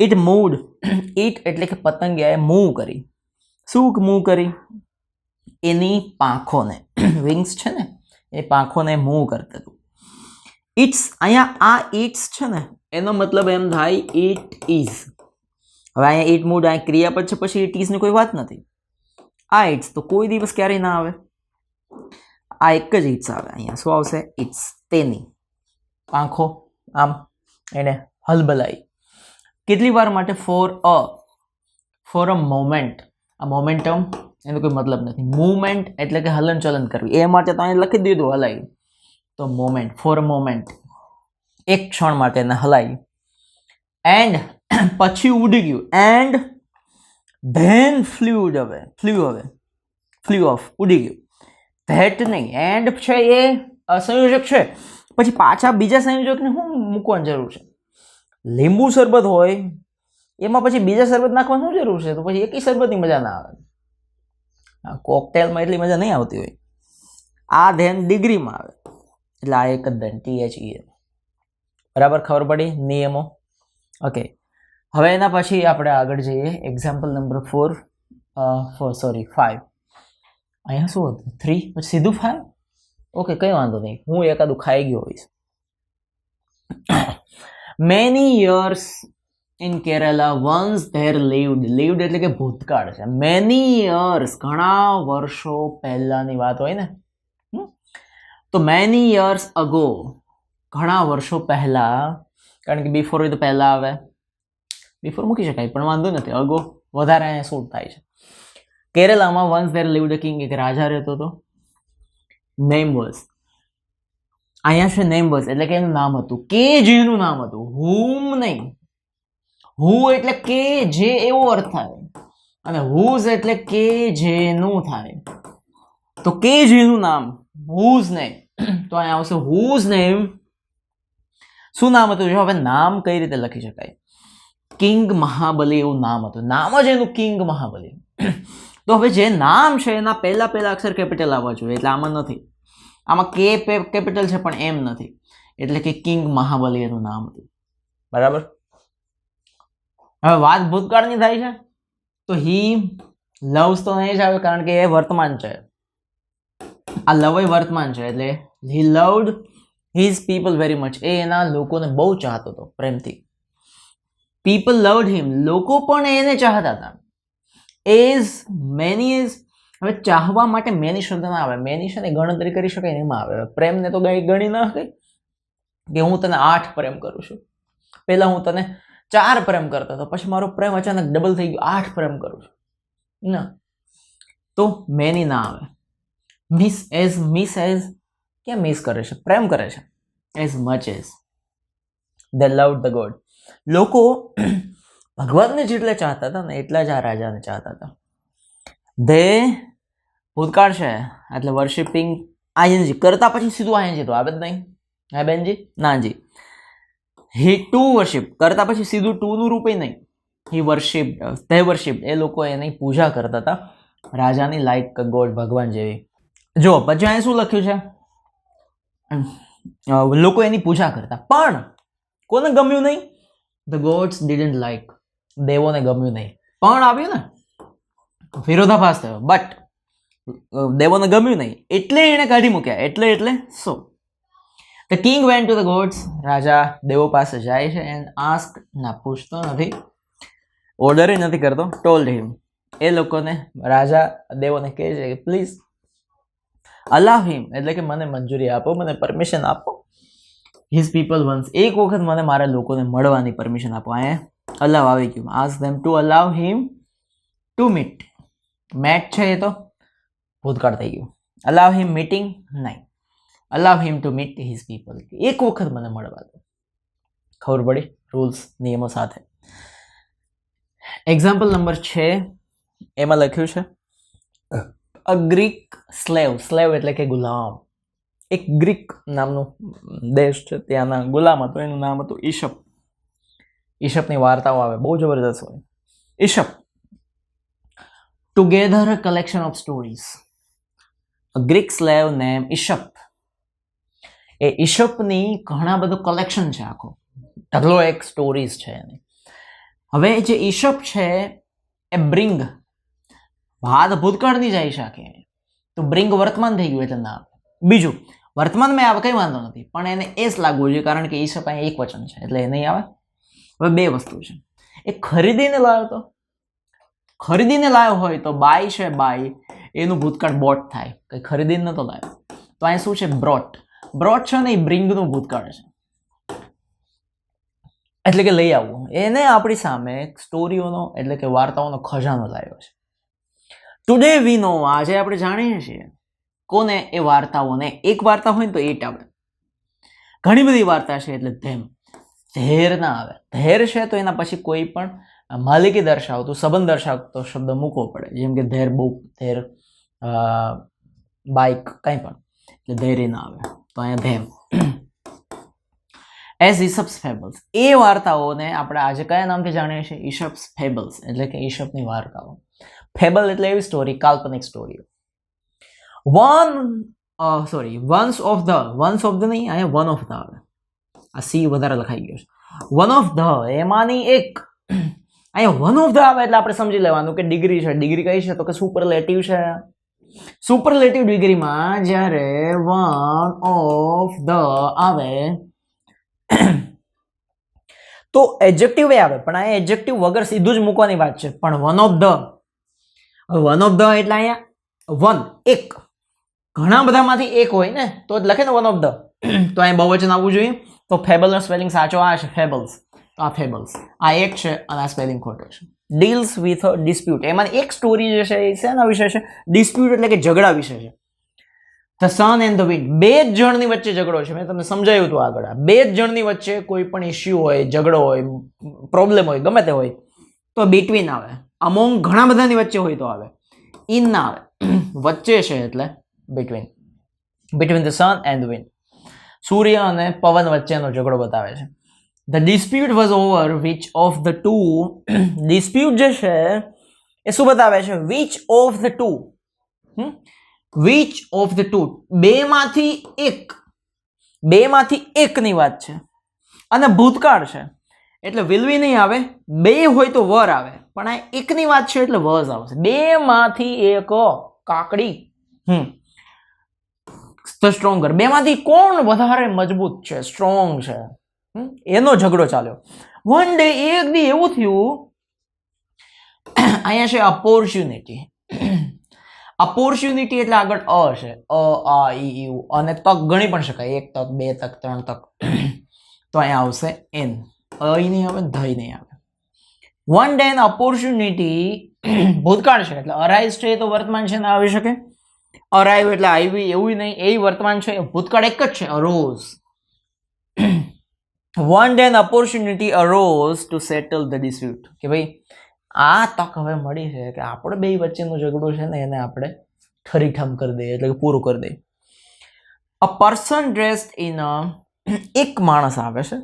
ઇટ મૂવડ, ઇટ એટલે કે પતંગિયાએ મૂવ કરી. શું મૂવ કરી? એની પાંખોને, વિંગ્સ છે ને એ પાંખોને મૂવ કરતું હતું. ઇટ્સ, અહીંયા આ ઇટ્સ છે ને એનો મતલબ એમ થાય ઇટ ઇઝ. હવે અહીંયા ઇટ મૂડ, અહીંયા ક્રિયાપદ છે, પછી ઇટ ઇઝની કોઈ વાત નથી. આ ઇટ્સ તો કોઈ દિવસ ક્યારેય ના આવે, આ એક જ ઇટ્સ આવે. અહીંયા શું આવશે? ઇટ્સ, તેની પાંખો. આમ એને હલબલાઈ. કેટલી વાર માટે? For a moment. આ મોમેન્ટમ એનો કોઈ મતલબ નથી. મૂવમેન્ટ એટલે કે હલનચલન કરવી, એ માટે તો અહીં લખી દીધું હલાઈ. તો મોમેન્ટ, ફોર અ મોમેન્ટ, એક ક્ષણ માટે એને હલાઈ. એન્ડ પછી ઉડી ગયું. એન્ડ ધેન ફ્લ્યુ ઓફ, ઉડી ગયું. ધેટ નહીં, એન્ડ છે એ સંયોજક છે, પછી પાછા બીજા સંયોજકને શું મૂકવાની જરૂર છે? લીંબુ શરબત હોય એમાં પછી બીજા શરબત નાખવાની શું જરૂર છે? તો પછી એકી શરબતની મજા ના આવે. કોકટેલમાં એટલી મજા નહીં આવતી હોય. આ ધેન ડિગ્રીમાં આવે એટલે આ એક જ ધેન THEN. બરાબર, ખબર પડી નિયમો? ઓકે, હવે એના પછી આપણે આગળ જઈએ. Example number 5. અહીંયા શું હતું? 3 પછી સીધું 5. ઓકે, કંઈ વાંધો નહીં, હું એકાદું ખાઈ ગયો હોઈશ. Many years in Kerala once there lived એટલે કે ભૂતકાળ છે. મેની યર્સ ઘણા વર્ષો પહેલાની વાત હોય ને, તો મેની યર્સ અગો ઘણા વર્ષો પહેલા, કારણ કે બિફોર હોય તો પહેલા આવે, બિફોર મૂકી શકાય પણ વાંધો નથી, અગો વધારે અહીંયા શૂટ થાય છે. કેરલામાં વન્સ ધેર લીવ્ડ અ કિંગ, એક રાજા રહેતો હતો. નેમ વોઝ, અહીંયા છે નેમ વોઝ એટલે કે એનું નામ હતું, કે જેનું નામ હતું, હુમ નહીં. હુ એટલે કે જે એવો અર્થ થાય, અને હુઝ એટલે કે જેનું થાય. તો કે જેનું નામ, હુઝ નેમ, તો અહીંયા આવશે હુઝ નેમ. શું નામ હતું? જો હવે નામ કઈ રીતે લખી શકાય? કિંગ મહાબલી એવું નામ હતું, નામ જ એનું કિંગ મહાબલી. તો હવે જે નામ છે એના પહેલા અક્ષર કેપિટલ આવવા જોઈએ, એટલે આમાં નથી. આમાં કે કેપિટલ છે પણ એમ નથી, એટલે કે કિંગ મહાબલી એનું નામ હતું. બરાબર. હવે વાત ભૂતકાળની થાય છે તો હી લવ્સ તો નહીં જ આવે, કારણ કે એ વર્તમાન છે. આ લવ એ વર્તમાન છે, એટલે he loved his people very much. એ એના લોકોને બહુ ચાહતો હતો, પ્રેમથી. પીપલ લવ્ડ હિમ, લોકો પણ એને ચાહતા હતા. એઝ મેની એઝ, હવે ચાહવા માટે મેની શબ્દ ના આવે. મેની છે ને ગણતરી કરી શકાય ને એમાં આવે. પ્રેમને તો ગણી ના શકાય કે હું તને 8 પ્રેમ કરું છું. પહેલા હું તને 4 પ્રેમ કરતો હતો, પછી મારો પ્રેમ અચાનક ડબલ થઈ ગયો, 8 પ્રેમ કરું છું ના, તો મેની ના આવે. મિસ એઝ ક્યાં મિસ કરે છે? પ્રેમ કરે છે. As much as they loved the God. લોકો ભગવાનને જેટલા ચાહતા હતા ને એટલા જ આ રાજાને ચાહતા હતા. ધે ભૂતકાળ છે એટલે વર્શિપિંગ આઈએનજી, કરતા પછી સીધું આઈએનજી તો આવે જ નહીં. હા બેનજી? નાજી. હી ટુ વર્શિપ, કરતા પછી સીધું ટુ નું રૂપે નહીં. હી વર્શિપ, ધે વર્શિપ, એ લોકો એની પૂજા કરતા હતા રાજાની, લાઈક ગોડ, ભગવાન જેવી. જો પછી અહીં શું લખ્યું છે? લોકો એની પૂજા કરતા, પણ કોને ગમ્યું નહીં? ધ ગોડ્સ ડીડન્ટ લાઈક, દેવોને ગમ્યું નહીં. પણ આવ્યું ને, વિરોધાભાસ થયો, બટ દેવોને ગમ્યું નહીં એટલે એને કાઢી મૂક્યા. એટલે so the king went to the gods, રાજા દેવો પાસે જાય છે. એન્ડ આસ્ક, ના પૂછતો નથી, ઓર્ડર નથી કરતો, ટોલ્ડ હિમ, એ લોકોને, રાજા દેવોને કહે છે કે પ્લીઝ અલાવ હિમ, એટલે કે મને મંજૂરી આપો, મને પરમિશન આપો. હિઝ પીપલ વન્સ, એક વખત મને મારા લોકોને મળવાની પરમિશન આપો. અહીંયા અલાવ આવી ગયું. Ask them to allow him to meet. Met છે એ તો ભૂતકાળ થઈ ગયું. અલાવ હિમ મીટિંગ નહીં, allow him to meet his people, એક વખત મને મળવા દો. ખબર પડી રૂલ્સ, નિયમો સાથે. એક્ઝામ્પલ નંબર 6 એમાં લખ્યું છે અ ગ્રીક સ્લેવ. સ્લેવ એટલે કે ગુલામ. એક ગ્રીક નામનો દેશ છે, ત્યાંના ગુલામ હતો, એનું નામ હતું ઈશપ. ઈશપની વાર્તાઓ આવે, બહુ જબરદસ્ત હોય. Aesop together a collection of stories. A Greek slave name Aesop. એ ઈશપની ઘણા બધો કલેક્શન છે, આખો ઢગલો એક સ્ટોરીઝ છે એની. હવે જે ઈશપ છે એ બ્રિંગ, વાત ભૂતકાળની જાય શકે, તો બ્રિંગ વર્તમાન થઈ ગયું એટલે ના આવે. બીજું વર્તમાનમાં આવે કંઈ વાંધો નથી, પણ એને એસ લાગવું જોઈએ, કારણ કે ઈશપ અહીં એક વચન છે એટલે એ નહીં આવે. હવે બે વસ્તુ છે, એ ખરીદીને લાવ્યો તો, ખરીદીને લાવ્યો હોય તો બાય છે, બાય એનું ભૂતકાળ બોટ થાય, કંઈ ખરીદીને નતો લાવ્યો. તો અહીં શું છે? બ્રોટ. બ્રોટ છે ને એ બ્રિંગનું ભૂતકાળ છે. એટલે કે લઈ આવવું. એને આપણી સામે સ્ટોરીઓનો એટલે કે વાર્તાઓનો ખજાનો લાવ્યો છે. ટુડે વી નો, આજે આપણે જાણીએ છીએ કોને, એ વાર્તાઓને. એક વાર્તા હોય ને તો એટ આવે, ઘણી બધી વાર્તા છે એટલે ધેમ. ધેર ના આવે. ધેર છે તો એના પછી કોઈ પણ માલિકી દર્શાવતું, સંબંધ દર્શાવતો શબ્દ મૂકવો પડે, જેમ કે ધેર બુક, ધેર બાઇક, કંઈ પણ, એટલે ધેર ના આવે તો અહીંયા ધેમ. એઝ ઇસપ્સ ફેબલ્સ, એ વાર્તાઓને આપણે આજે કયા નામથી જાણીએ છીએ? ઇસપ્સ ફેબલ્સ, એટલે કે ઇસપની વાર્તાઓ. ફેબલ એટલે એવી સ્ટોરી, કાલ્પનિક સ્ટોરીઓ. વન્સ ઓફ ધ નહીં, અહીંયા વન ઓફ ધ આવે, આ સી વધારે લખાઈ ગયો છે. વન ઓફ ધ, એમાંની એક. અહીંયા વન ઓફ ધ આવે એટલે આપણે સમજી લેવાનું કે ડિગ્રી છે. ડિગ્રી કઈ છે? તો કે સુપરલેટિવ છે. સુપરલેટિવ ડિગ્રીમાં જ્યારે વન ઓફ ધ આવે તો એડજેક્ટિવ આવે, પણ આ એડજેક્ટિવ વગર સીધું જ મૂકવાની વાત છે. પણ one of the, one of the એટલે અહીંયા વન, એક. ઘણા બધામાંથી એક હોય ને તો જ લખે ને વન ઓફ ધ. તો અહીંયા બહુવચન આવવું જોઈએ. તો ફેબલનો સ્પેલિંગ સાચો આ છે, ફેબલ્સ. તો આ ફેબલ્સ, આ એક છે અને આ સ્પેલિંગ ખોટો છે. ડીલ્સ વિથ ડિસ્પ્યુટ, એમાં એક સ્ટોરી જે છે એ શેના વિશે છે? ડિસ્પ્યુટ એટલે કે ઝઘડા વિશે છે. The sun and the wind, બે જ જણની વચ્ચે ઝઘડો છે. મેં તમને સમજાવ્યું હતું આગળ. બે જ જણની વચ્ચે કોઈ પણ ઇસ્યુ હોય, ઝઘડો હોય, પ્રોબ્લેમ હોય, ગમે તે હોય તો બિટવીન આવે. અમોંગ ઘણા બધાની વચ્ચે હોય તો આવે. ઇન ના આવે, વચ્ચે છે એટલે between. Between the sun and the wind, સૂર્ય અને પવન વચ્ચેનો ઝઘડો બતાવે છે. The dispute was over which of the two, dispute જે છે એ શું બતાવે છે? Which of the two, which of the two, બેમાંથી એક, બેમાંથી એકની વાત છે. અને ભૂતકાળ છે એટલે વિલ બી નહીં આવે, બે હોય તો વર આવે, પણ આ એકની વાત છે એટલે વઝ આવશે. બેમાંથી એક, કાકડી. ધ સ્ટ્રોંગર, બેમાંથી કોણ વધારે મજબૂત છે, સ્ટ્રોંગ છે, એનો ઝઘડો ચાલ્યો. વન ડે, એક દી એવું થયું, અહીંયા છે ઓપોર્ચ્યુનિટી. ઓપોર્ચ્યુનિટી એટલે આગળ અ છે, આ ઈ યુ, અને તક ગણી પણ શકાય, એક તક, બે તક, ત્રણ તક. તો અહીંયા આવશે એન. નહીં આવે, ધઈ નહીં આવે. વન ડે એન ઓપોર્ચ્યુનિટી, ભૂતકાળ છે એટલે અરાઇઝ છે તો વર્તમાન છે ને આવી શકે. અરાઇવ એટલે આવી, એવું નહીં, એ વર્તમાન છે. ભૂતકાળ એક જ છે, arose. One day an opportunity arose to settle the dispute, કે ભાઈ આ તક હવે મળી છે કે આપણે બે વચ્ચેનો ઝઘડો છે ને એને આપણે ઠરીઠામ કરી દઈએ, એટલે કે પૂરું કરી દઈએ. અ પર્સન ડ્રેસ્ડ ઇન, એક માણસ આવે છે.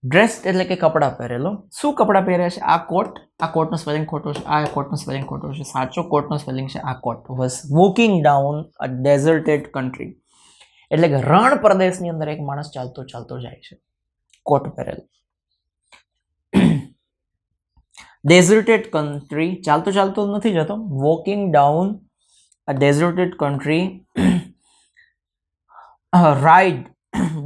ડ્રેસ્ડ એટલે કે કપડાં પહેરેલો. શું કપડાં પહેરે છે? આ કોટ. આ કોટનો સ્પેલિંગ ખોટો છે, આ કોટનો સ્પેલિંગ ખોટો છે. સાચો કોટનો સ્પેલિંગ છે આ coat. Was walking down a deserted country, એટલે કે રણ પ્રદેશની અંદર એક માણસ ચાલતો ચાલતો જાય છે, કોટ પહેરેલો. ડેઝર્ટેડ કન્ટ્રી, ચાલતો ચાલતો નથી જતો. Walking down a deserted country, ride.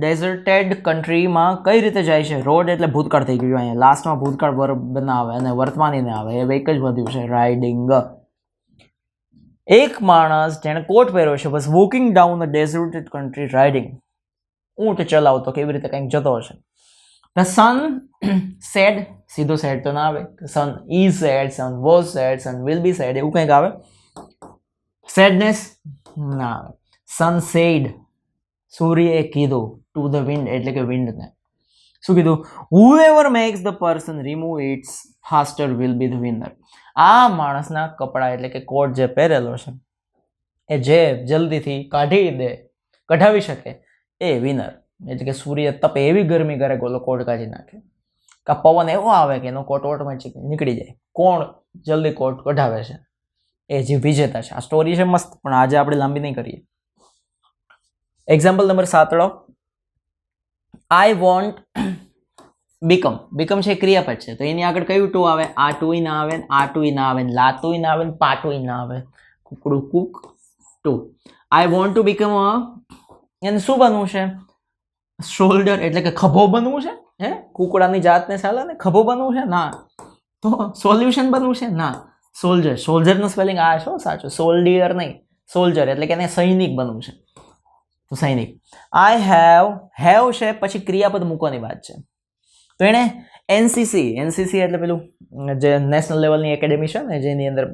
ડેઝર્ટેડ કન્ટ્રીમાં કઈ રીતે જાય છે? રોડ એટલે ભૂતકાળ થઈ ગયું. અહીંયા લાસ્ટમાં ભૂતકાળ વર્બ ના આવે અને વર્તમાની ને આવે, એ એક જ વધ્યું છે, રાઇડિંગ. એક માણસ જેણે કોટ પહેર્યો છે, બસ walking down a deserted country riding, ઊંટ ચલાવતો કેવી રીતે કંઈક જતો હશે. ધ સન સેડ, સીધો સેડ તો ના આવે. Sun is said, sun was said, sun will be said, એવું કંઈક આવે. સેડનેસ ના આવે. સન સેડ, સૂર્યએ કીધું. ટુ ધ વિન્ડ એટલે કે વિન્ડને. શું કીધું? Whoever makes the person remove its faster will be the winner. આ માણસના કપડાં એટલે કે કોટ જે પહેરેલો છે એ જે જલ્દીથી કઢાવી શકે એ વિનર. એટલે કે સૂર્ય તપે એવી ગરમી કરે કે ઓલો કોટ કાઢી નાખે, કે પવન એવો આવે કે એનો કોટ ઓટોમેટિક નીકળી જાય. કોણ જલ્દી કોટ કઢાવે છે એ જે વિજેતા છે. આ સ્ટોરી છે મસ્ત, પણ આજે આપણે લાંબી નહીં કરીએ. એક્ઝામ્પલ નંબર 7 લો. I want become. બીકમ છે ક્રિયાપદ છે, તો એની આગળ કયું ટુ આવે? આ ટુ ના આવે, આ ટુ ના આવે, લાતુ ના આવે, પાટુ ના આવે. કુકડું cook to. I want to become, એને શું બનવું છે? શોલ્ડર એટલે કે ખભો બનવું છે. હે, કુકડાની જાતને ચાલે ને, ખભો બનવું છે? ના. તો સોલ્યુશન બનવું છે? ના. સોલ્જર. સોલ્જરનું સ્પેલિંગ આ છે સાચું, સોલ્ડિયર નહીં, સોલ્જર એટલે કે એને સૈનિક બનવું છે. તો સૈનિક. આઈ હેવ છે પછી ક્રિયાપદ મૂકવાની વાત છે. તો એણે એનસીસી એટલે પેલું જે નેશનલ લેવલની એકેડેમી છે ને, જેની અંદર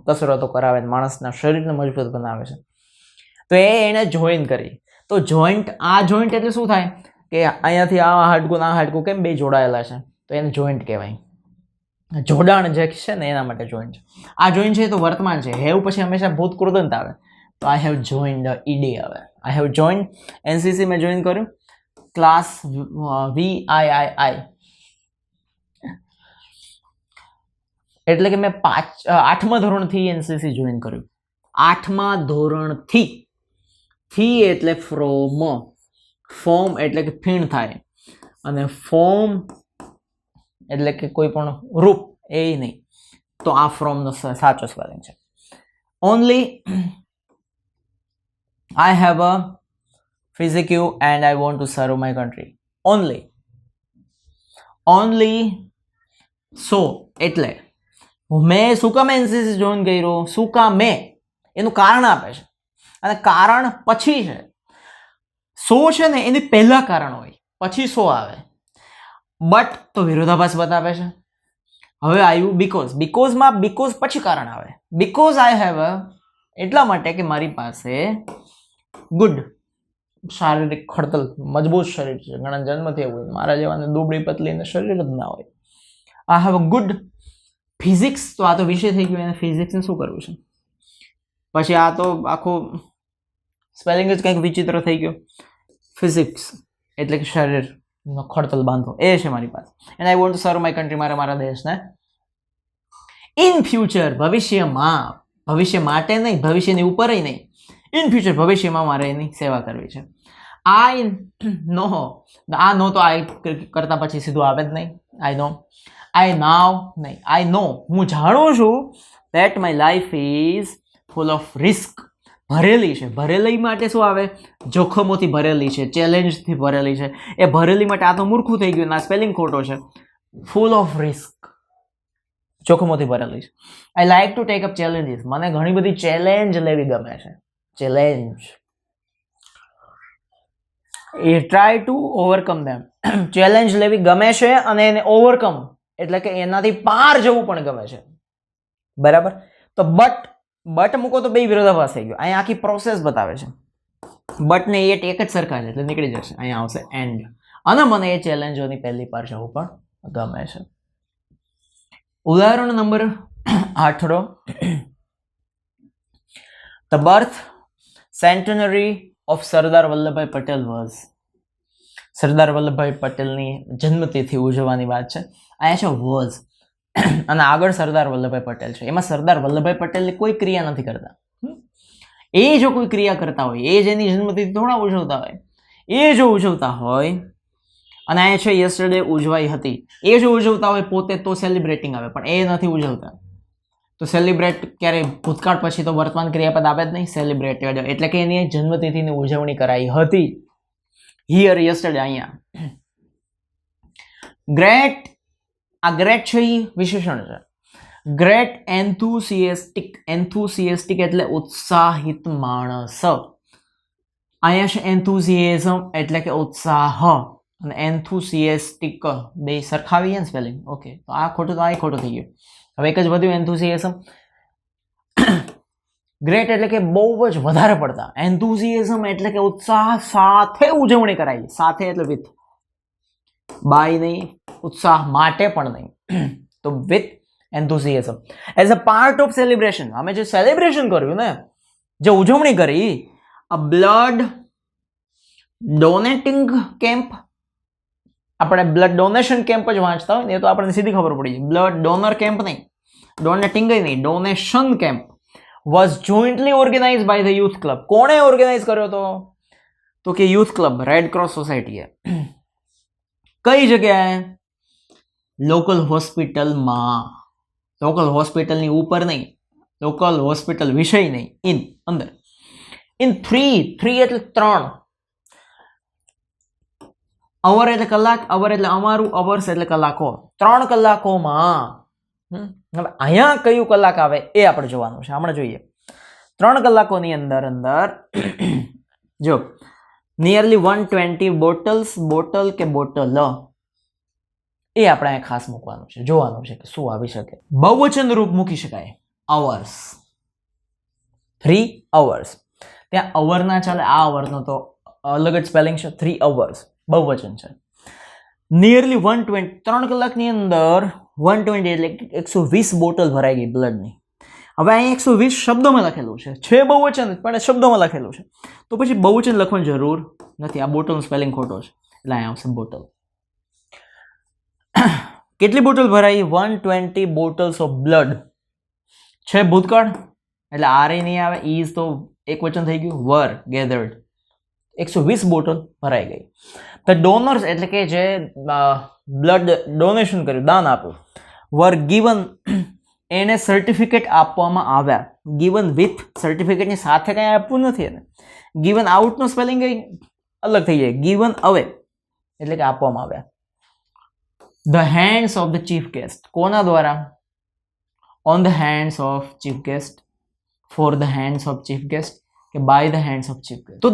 કસરતો કરાવે, માણસના શરીરને મજબૂત બનાવે છે, તો એણે જોઈન કરી. તો જોઈન્ટ એટલે શું થાય કે અહીંયાથી આ હાડકું કેમ બે જોડાયેલા છે, તો એને જોઈન્ટ કહેવાય. જોડાણ જે છે ને એના માટે જોઈન્ટ. આ જોઈન્ટ છે તો વર્તમાન છે. હેવ પછી હંમેશા ભૂત કૃદંત આવે, તો આઈ હેવ જોઈન્ડ ઈડી આવે. આઈ હેવ જોઈન્ડ એનસીસી મેં જોઈન કર્યું. ક્લાસ VIII એટલે કે મેં 8મા ધોરણથી એનસીસી જોઈન કર્યું. 8મા ધોરણથી. થી એટલે ફોર્મ એટલે કે ફીણ થાય, અને ફોર્મ એટલે કે કોઈ પણ રૂપ, એ નહીં. તો આ ફ્રોમનો સાચો સ્પેલિંગ છે. Only I have a physique and I want to serve my country. Only so એટલે મેં શું કામ એનસીસી જોઈન કર્યો, શું કામ મેં, એનું કારણ આપે છે, અને કારણ પછી છે. સો છે ને એની પહેલા કારણ હોય, પછી સો આવે. બટ તો વિરોધાભાસ બતાવે છે. હવે આવ્યું બીકોઝ પછી કારણ આવે. બીકોઝ આઈ હેવ એટલા માટે કે મારી પાસે ગુડ શારીરિક ખડતલ, મજબૂત શરીર છે. ઘણા જન્મથી એવું હોય, મારા જેવાને દુબળી પતલીને શરીર જ ના હોય. I have a good physics. તો આ તો વિષય થઈ ગયો, એને ફિઝિક્સને શું કરવું છે. પછી આ તો આખું સ્પેલિંગ જ કંઈક વિચિત્ર થઈ ગયો. ફિઝિક્સ એટલે કે શરીરનો ખડતલ બાંધો, એ છે મારી પાસે. એન્ડ આઈ વોન્ટ ટુ સર્વ માય કન્ટ્રી, મારા દેશને ઇન ફ્યુચર, ભવિષ્યમાં, ભવિષ્ય માટે નહીં, ભવિષ્યની ઉપર નહીં, ઇન ફ્યુચર ભવિષ્યમાં મારે એની સેવા કરવી છે. આઈ નો તો આઈ કરતા પછી સીધું આવે જ નહીં. આઈ નો હું જાણું છું that my life is full of risk. ભરેલી છે. ભરેલી માટે શું આવે? જોખમોથી ભરેલી છે, ચેલેન્જથી ભરેલી છે. એ ભરેલી માટે આ તો મૂર્ખું થઈ ગયું, ના સ્પેલિંગ ખોટો છે. ફૂલ ઓફ રિસ્ક, જોખમોથી ભરેલી છે. I like to take up challenges. મને ઘણી બધી ચેલેન્જ લેવી ગમે છે. Challenge. A try to overcome them. Challenge લેવી ગમે છે અને એને ઓવરકમ એટલે કે એનાથી પાર જવું પણ ગમે છે. બરાબર. તો બટ મૂકો તો બે વિરોધાભાસ થઈ ગયો. અહીંયા આખી પ્રોસેસ બતાવે છે. બટ ને એટ એક જ સરખા છે એટલે નીકળી જશે. અહીંયા આવશે એન્ડ. અને મને એ ચેલેન્જોની પહેલી પાર જવું પણ ગમે છે. ઉદાહરણ number 8. The birth centenary of Sardar Vallabhbhai Patel was. Sardar Vallabhbhai પટેલની જન્મતિથિ ઉજવવાની વાત છે. અહીંયા છે વોઝ અને આગળ સરદાર વલ્લભભાઈ પટેલ છે. એમાં સરદાર વલ્લભભાઈ પટેલની કોઈ ક્રિયા નથી કરતા. એ જો કોઈ ક્રિયા કરતા હોય, એ જ એની જન્મતિથિ થોડા ઉજવતા હોય. એ જો ઉજવતા હોય અને અહીંયા છે યસ્ટરડે ઉજવાઈ હતી, એ જો ઉજવતા હોય પોતે તો સેલિબ્રેટિંગ આવે, પણ એ નથી ઉજવતા. તો સેલિબ્રેટ ક્યારે ભૂતકાળ પછી તો વર્તમાન ક્રિયાપદ આવે જ નહીં. સેલિબ્રેટેડ એટલે કે એની જન્મતિથિની ઉજવણી કરાઈ હતી. Here yesterday. અહીંયા ગ્રેટ. આ ગ્રેટ છે એ વિશેષણ છે. ગ્રેટ એન્થુસિએસ્ટિક એટલે ઉત્સાહિત માણસ. અહીંયા છે એન્થુસિએઝમ એટલે કે ઉત્સાહ, અને એન્થુસિએસ્ટિક બે સરખાવીએ ને સ્પેલિંગ. ઓકે, તો આ ખોટું તો આ ખોટું થઈ ગયું. હવે એક જ વધ્યું એન્થુસિએઝમ. ગ્રેટ એટલે કે બહુ જ વધારે પડતા. એન્થુસિએઝમ એટલે કે ઉત્સાહ સાથે ઉજવણી કરાય. સાથે એટલે વિથ, બાય નહીં, ઉત્સાહ માટે પણ નહીં. તો with enthusiasm as a part of celebration. અમે જે સેલિબ્રેશન કર્યું ને, જે ઉજવણી કરી, અ બ્લડ ડોનેટિંગ કેમ્પ. આપણે બ્લડ ડોનેશન કેમ્પ જ વાંચતા હોય ને, એ તો આપણને સીધી ખબર પડી જાય. બ્લડ ડોનર કેમ્પ નહીં, ડોનેટિંગ નહીં, donation camp was jointly organise by the youth club. કોણે ઓર્ગેનાઇઝ કર્યો હતો? તો કે યુથ ક્લબ, રેડ ક્રોસ સોસાયટીએ. કઈ જગ્યાએ? લોકલ હોસ્પિટલમાં. લોકલ હોસ્પિટલની ઉપર નહીં, લોકલ હોસ્પિટલ વિષય નહીં, ઇન અંદર. ઇન 3 એટલે 3. અવર એટલે કલાક, અવર એટલે અમારું, અવર્સ એટલે કલાકો. 3 કલાકોમાં. હવે અહીંયા કયું કલાક આવે એ આપણે જોવાનું છે. હમણાં જોઈએ. 3 કલાકોની અંદર જો નિયરલી 120 બોટલ્સ, બોટલ કે બોટલ એ આપણે અહીંયા ખાસ મૂકવાનું છે, જોવાનું છે કે શું આવી શકે. બહુવચન રૂપ મૂકી શકાય અવર્સ, 3 hours. ત્યાં અવર ના ચાલે, આ અવરનો તો અલગ જ સ્પેલિંગ છે. 3 hours બહુવચન છે. નિયરલી 120, 3 કલાકની અંદર 120 એટલે 120 બોટલ ભરાઈ ગઈ બ્લડની. હવે અહીં 120 શબ્દોમાં લખેલું છે બહુવચન પણ શબ્દોમાં લખેલું છે, તો પછી બહુવચન લખવાની જરૂર નથી. આ બોટલનું સ્પેલિંગ ખોટો છે એટલે અહીંયા આવશે બોટલ. કેટલી બોટલ ભરાઈ? 120 બોટલ્સ ઓફ બ્લડ. છે ભૂતકાળ એટલે આર એ નહીં આવે, ઇઝ તો એક વચન થઈ ગયું. વર ગેધર્ડ, 120 બોટલ ભરાઈ ગઈ. ધ ડોનર્સ એટલે કે જે બ્લડ ડોનેશન કર્યું, દાન આપ્યું. વર ગીવન એને સર્ટિફિકેટ આપવામાં આવ્યા. ગીવન વિથ સર્ટિફિકેટની સાથે કંઈ આપવું નથી એને. ગીવન આઉટનો સ્પેલિંગ કંઈ અલગ થઈ જાય. ગીવન અવે એટલે કે આપવામાં આવ્યા. The hands of the chief guest, કોના દ્વારા? On the hands of chief guest, for the hands of chief guest કે by the hands of chief guest. તો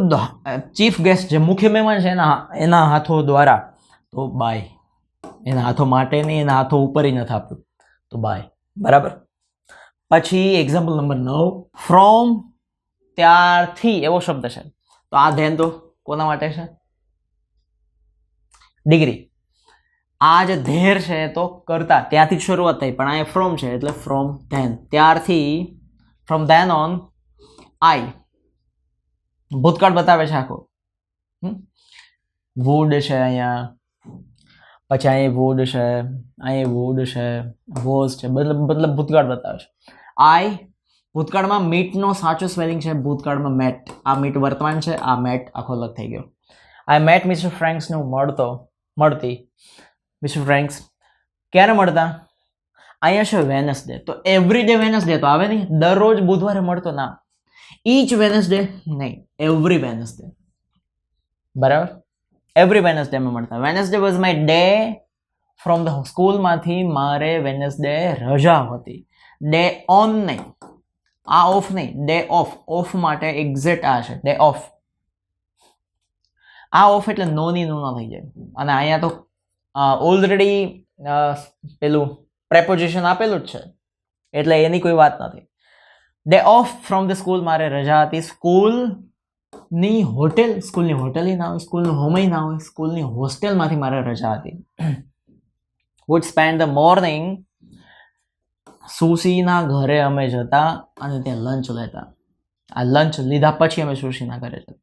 ચીફ ગેસ્ટ જે મુખ્ય મહેમાન છે એના હાથો દ્વારા, તો બાય. એના હાથો માટે નહીં, એના હાથો ઉપર નથી આપ્યું, તો બાય. બરાબર. પછી એક્ઝામ્પલ નંબર 9, ફ્રોમ ત્યારથી એવો શબ્દ છે, તો આ ધ્યાન તો કોના માટે છે? ડિગ્રી. આ જે ધેર છે તો કરતા ત્યાંથી જ શરૂઆત થઈ, પણ આ ફ્રોમ છે એટલે ફ્રોમ ધેન. ત્યારથી ફ્રોમ ધેન ઓન આઈ, ભૂતકાળ બતાવે છે આખો. વુડ છે અહીંયા, પછી અહીં વુડ છે, અહીં વુડ છે, વોઝ છે, મતલબ ભૂતકાળ બતાવે છે. આઈ ભૂતકાળમાં મીટનો સાચો સ્પેલિંગ છે ભૂતકાળમાં મેટ. આ મીટ વર્તમાન છે, આ મેટ આખો અલગ થઈ ગયો. આઈ મેટ મિસ્ટર ફ્રેન્ક્સનું મળતી. મિસ્ટર ફ્રેન્ક્સ ક્યારે મળતા? અહીંયા છે વેનસડે, તો એવરી ડે વેનસડે તો આવે નહીં, દરરોજ બુધવારે મળતો ના. ઈચ વેનસડે નહીં, એવરી વેનસડે. બરાબર, એવરી વેનસડે માં મળતા. Wednesday was my day from the સ્કૂલમાંથી મારે વેનસડે રજા હતી. ડે ઓન નહીં, આ ઓફ નહીં, ડે ઓફ. ઓફ માટે એક્ઝેક્ટ આ છે ડે ઓફ. આ ઓફ એટલે નોની નો ના થઈ જાય. અને અહીંયા તો ઓલરેડી પેલું પ્રેપોઝિશન આપેલું જ છે એટલે એની કોઈ વાત નથી. Day of from the school, મારે રજા હતી. સ્કૂલની હોટેલ, સ્કૂલની હોટેલ ના હોય, સ્કૂલનું હોમ ના હોય, સ્કૂલની હોસ્ટેલમાંથી મારે રજા હતી. વુડ સ્પેન્ડ ધ મોર્નિંગ, સુશીના ઘરે અમે જતા અને ત્યાં લંચ લેતા. આ લંચ લીધા પછી અમે સુશીના ઘરે જતા.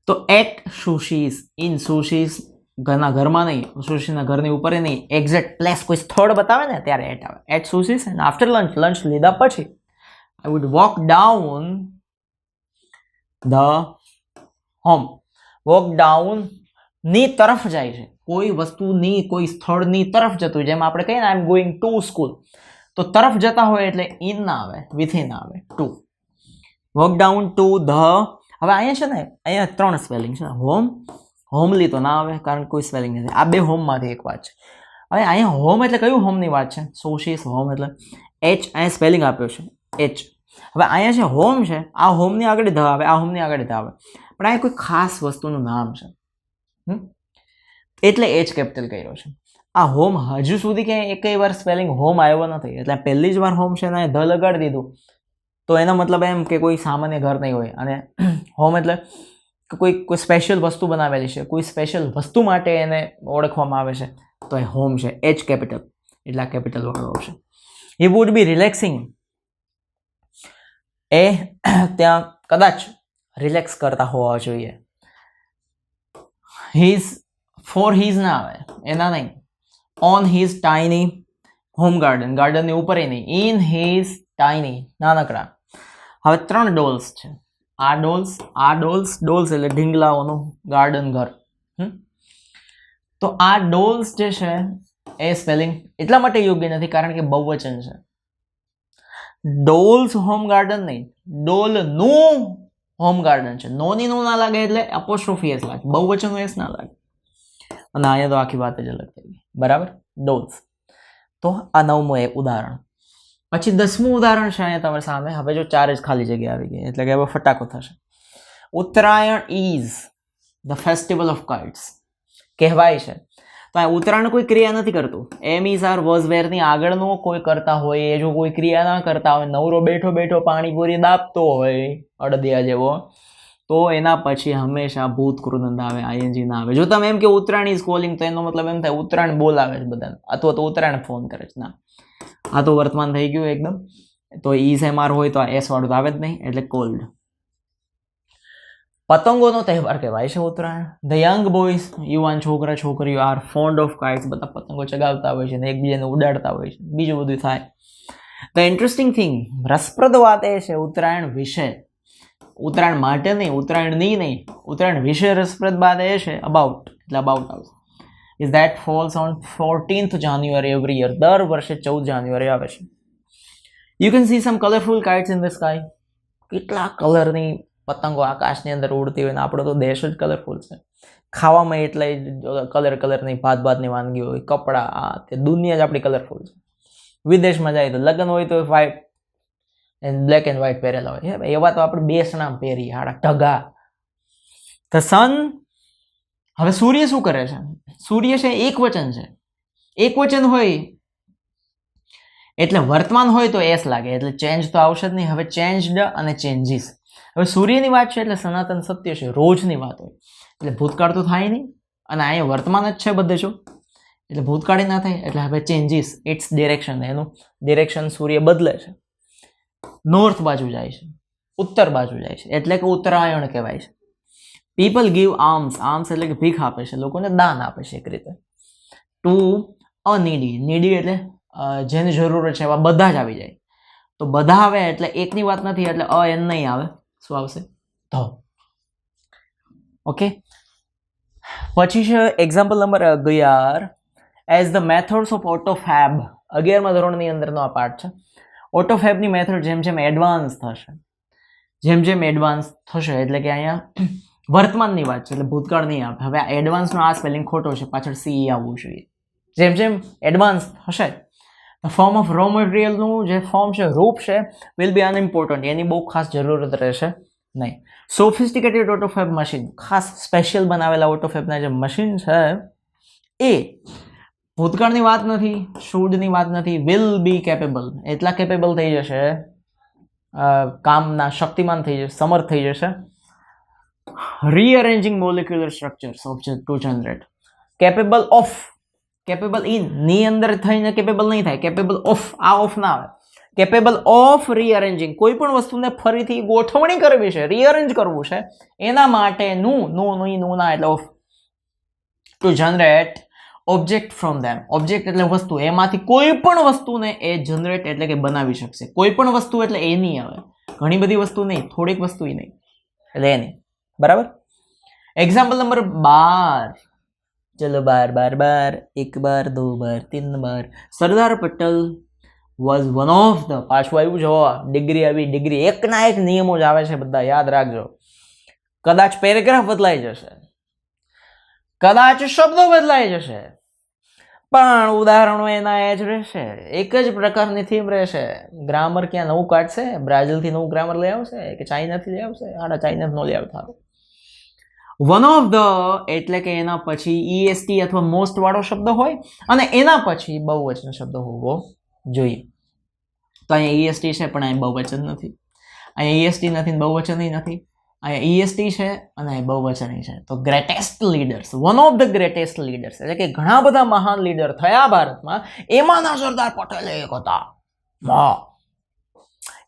તો એટ સુશીઝ, ઇન સુશીઝ, ઘરમાં નહીં, સુશીના ઘરની ઉપર નહીં, એક્ઝેક્ટ પ્લેસ કોઈ સ્થળ બતાવે ને ત્યારે એટ આવે. At Susie's and after lunch, lunch લીધા પછી I would walk down the home. Walk down ની તરફ જાય છે, કોઈ વસ્તુની કોઈ સ્થળની તરફ જતું. જેમ આપણે કહીએ ને આઈ એમ ગોઈંગ ટુ સ્કૂલ, તો તરફ જતા હોય એટલે ઇન ના આવે, વિથિન આવે, to. Walk down to the. હવે અહીંયા છે ને, અહીંયા 3 સ્પેલિંગ છે. હોમ, હોમલી તો ના આવે કારણ કોઈ સ્પેલિંગ નથી. આ 2 હોમમાંથી એક વાત છે. હવે અહીંયા હોમ એટલે કયું હોમની વાત છે? સોશિયસ હોમ એટલે એચ, અહીંયા સ્પેલિંગ આપ્યો છે એચ. હવે અહીંયા છે હોમ છે, આ હોમની આગળ ધ આવે, આ હોમની આગળ ધ આવે, પણ અહીંયા કોઈ ખાસ વસ્તુનું નામ છે એટલે એચ કેપિટલ કર્યો છે. આ હોમ હજુ સુધી ક્યાંય એકઈ વાર સ્પેલિંગ હોમ આવ્યો નથી, એટલે પહેલી જ વાર હોમ છે ને ધ લગાડી દીધું, તો એનો મતલબ એમ કે કોઈ સામાન્ય ઘર નહીં હોય. અને હોમ એટલે કોઈ સ્પેશિયલ વસ્તુ બનાવેલી છે, કોઈ સ્પેશિયલ વસ્તુ માટે એને ઓળખવામાં આવે છે, તો એ હોમ છે. એચ કેપિટલ એટલે આ કેપિટલ વાળો આવશે. હી વુડ બી રિલેક્સિંગ, એ ત્યાં કદાચ રિલેક્સ કરતા હોવા જોઈએ. હીઝ, ફોર હીઝ ના આવે, એના નહીં. On his tiny home garden, ગાર્ડનની ઉપર નહીં. ઇન હીઝ ટાઇની, નાનકડા. હવે 3 ડોલ્સ છે. આ ડોલ્સ, આ ડોલ્સ, ડોલ્સ એટલે ઢીંગલાઓનું ગાર્ડન ઘર. તો આ ડોલ્સ જે છે એ સ્પેલિંગ એટલા માટે યોગ્ય નથી કારણ કે બહુવચન છે. ડોલ્સ હોમ ગાર્ડન નહીં, ડોલનું હોમ ગાર્ડન છે. નોની નો ના લાગે એટલે એપોસ્ટ્રોફી એસ લાગે, બહુવચન એસ ના લાગે. અને અહીંયા તો આખી વાત જ અલગ થઈ ગઈ. બરાબર, ડોલ્સ. તો આ 9મું એક ઉદાહરણ. પછી 10મું ઉદાહરણ છે અહીંયા તમારી સામે. હવે જો 4 જ ખાલી જગ્યા આવી ગઈ એટલે કે હવે ફટાકો થશે. Uttarayan is the festival of kites કહેવાય છે. તો આ ઉત્તરાયણ કોઈ ક્રિયા નથી કરતું. એમ ઇઝ આર વોઝ વેરની આગળનો કોઈ કરતા હોય એ જો કોઈ ક્રિયા ના કરતા હોય, નવરો બેઠો બેઠો પાણીપુરી દાબતો હોય અડદિયા જેવો, તો એના પછી હંમેશા ભૂતકૃદંત આવે, આઈએનજી ના આવે. જો તમે એમ કે ઉત્તરાયણ ઇઝ કોલિંગ, તો એનો મતલબ એમ થાય ઉત્તરાયણ બોલાવે છે બધાને, અથવા તો ઉત્તરાયણ ફોન કરે છે. ના, આ તો વર્તમાન થઈ ગયું એકદમ. તો ઈઝ એમઆર હોય તો આ એસ વાળું તો આવે જ નહીં, એટલે કોલ્ડ. પતંગોનો તહેવાર કહેવાય છે ઉત્તરાયણ. ધ યંગ બોયઝ, યુવાન છોકરા છોકરીઓ આર ફોન્ડ ઓફ કાઇટ્સ, બધા પતંગો ચગાવતા હોય છે ને એકબીજાને ઉડાડતા હોય છે, બીજું બધું થાય. ધ ઇન્ટરેસ્ટિંગ થિંગ, રસપ્રદ વાત એ છે ઉત્તરાયણ વિશે, ઉત્તરાયણ માટે નહીં, ઉત્તરાયણની નહીં, ઉત્તરાયણ વિશે રસપ્રદ વાત એ છે અબાઉટ, એટલે અબાઉટ આવશે, is that false on 14th January every year. દર વર્ષે 14 જાન્યુઆરી આવે છે. You can see sum colourful kites in the sky. કેટલા કલરની પતંગો આકાશની અંદર ઉડતી હોય ને આપણો તો દેશ જ કલરફુલ છે. ખાવામાં એટલે કલરની ભાતની વાનગી હોય, કપડાં, તે દુનિયા જ આપણી કલરફુલ છે. વિદેશમાં જાય તો લગ્ન હોય તો white and black and white પહેરેલા હોય, એવા તો આપણે બેસણામ પહેરીએ, હાડા ઢગા. ધ સન, હવે સૂર્ય શું કરે છે? સૂર્ય છે એક વચન છે. એક વચન હોય એટલે વર્તમાન હોય તો એસ લાગે, એટલે ચેન્જ તો આવશે જ નહીં. હવે ચેન્જડ અને ચેન્જીસ. હવે સૂર્યની વાત છે એટલે સનાતન સત્ય છે, રોજની વાત હોય એટલે ભૂતકાળ તો થાય નહીં, અને અહીંયા વર્તમાન જ છે બધે જો, એટલે ભૂતકાળી ના થાય. એટલે હવે ચેન્જીસ, ઇટ્સ ડિરેક્શન, એનું ડિરેક્શન સૂર્ય બદલે છે, નોર્થ બાજુ જાય છે, ઉત્તર બાજુ જાય છે, એટલે કે ઉત્તરાયણ કહેવાય છે. પીપલ ગીવ આર્મ્સ, આર્મ્સ એટલે કે ભીખ આપે છે, લોકોને દાન આપે છે એક રીતે. ટુ અ નીડી, નીડી એટલે જેની જરૂર છે એવા બધા જ આવી જાય. તો બધા આવે એટલે એકની વાત નથી, એટલે અ એન નહીં આવે, શું આવશે? ધ. ઓકે, પછી છે example number 11. As the methods of autofab, 11મા ધોરણની અંદરનો આ પાર્ટ છે. ઓટોફેબની મેથડ જેમ જેમ એડવાન્સ થશે, જેમ જેમ એડવાન્સ થશે, એટલે કે અહીંયા વર્તમાનની વાત છે એટલે ભૂતકાળ નહીં આવે. હવે આ એડવાન્સનો આ સ્પેલિંગ ખોટો છે, પાછળ સી આવવું જોઈએ. જેમ જેમ એડવાન્સ થશે, ફોર્મ ઓફ રો મટીરિયલનું જે ફોર્મ છે, રૂપ છે, વિલ બી અનઇમ્પોર્ટન્ટ, એની બહુ ખાસ જરૂરત રહેશે નહીં. સોફિસ્ટિકેટેડ ઓટોફેબ મશીન, ખાસ સ્પેશિયલ બનાવેલા ઓટોફેબના જે મશીન છે એ ભૂતકાળની વાત નથી, શુડની વાત નથી, વિલ બી કેપેબલ, એટલા કેપેબલ થઈ જશે, કામના શક્તિમાન થઈ જશે, સમર્થ થઈ જશે. Rearranging molecular structures object to generate. Capable of, capable in ની અંદર થઈને કેપેબલ નહીં થાય, કેપેબલ ઓફ, આ ઓફ ના આવે. કેપેબલ ઓફ રીઅરેન્જિંગ, કોઈ પણ વસ્તુને ફરીથી ગોઠવણી કરવી છે, રીઅરેન્જ કરવું છે, એના માટેનું નું ના એટલે of. To generate object from them, object એટલે વસ્તુ, એમાંથી કોઈ પણ વસ્તુને એ જનરેટ એટલે કે બનાવી શકશે. કોઈ પણ વસ્તુ એટલે એ નહીં આવે, ઘણી બધી વસ્તુ નહીં, થોડીક વસ્તુ નહીં, એટલે એ નહીં. બરાબર. Example number 12. ચલો 12, 1 બાર 2 બાર 3 બાર. Sardar Patel was one of the, પાછું આવ્યું જો, ડિગ્રી આવી, ડિગ્રી, એકના એક નિયમો જ આવે છે બધા, યાદ રાખજો. કદાચ પેરેગ્રાફ બદલાઈ જશે, કદાચ શબ્દો બદલાઈ જશે, પણ ઉદાહરણો એના એ જ રહેશે, એક જ પ્રકારની થીમ રહેશે. ગ્રામર ક્યાં નવું કાઢશે? બ્રાઝિલથી નવું ગ્રામર લઈ આવશે કે ચાઇનાથી લઈ આવશે? આડા ચાઇના નો લઈ આવતા. વન ઓફ ધ એટલે કે એના પછી ઈએસટી અથવા મોસ્ટ વાળો શબ્દ હોય અને એના પછી બહુવચન શબ્દ હોવો જોઈએ. તો અહીંયા ઈએસટી છે પણ અહીંયા બહુવચન નથી, અહીંયા ઈએસટી નથી, બહુવચન નથી, અહીંયા ઈએસટી છે અને બહુવચન છે. તો greatest leaders, one of the greatest leaders એટલે કે ઘણા બધા મહાન લીડર થયા ભારતમાં, એમાંના સરદાર પટેલ એક હતા.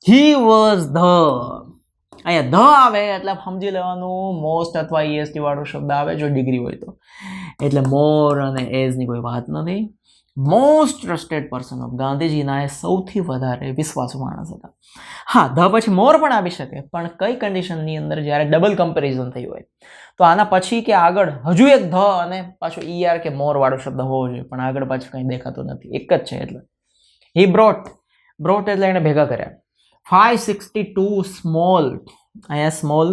હી વોઝ ધ, અહીંયા ધ આવે એટલે સમજી લેવાનું મોસ્ટ અથવા ઈએસટી વાળો શબ્દ આવે જો ડિગ્રી હોય તો, એટલે મોર અને એઝની કોઈ વાત નથી. મોસ્ટ ટ્રસ્ટેડ પર્સન ઓફ, ગાંધીજીના એ સૌથી વધારે વિશ્વાસુ માણસ હતા. હા, ધ પછી મોર પણ આવી શકે, પણ કઈ કન્ડિશનની અંદર જ્યારે ડબલ કમ્પેરિઝન થઈ હોય તો આના પછી કે આગળ હજુ એક ધ અને પાછો ઈઆર કે મોર વાળો શબ્દ હોવો જોઈએ, પણ આગળ પાછું કંઈ દેખાતું નથી, એક જ છે. એટલે હી બ્રોટ એટલે એને ભેગા કર્યા. 562 સ્મોલ, અહીંયા સ્મોલ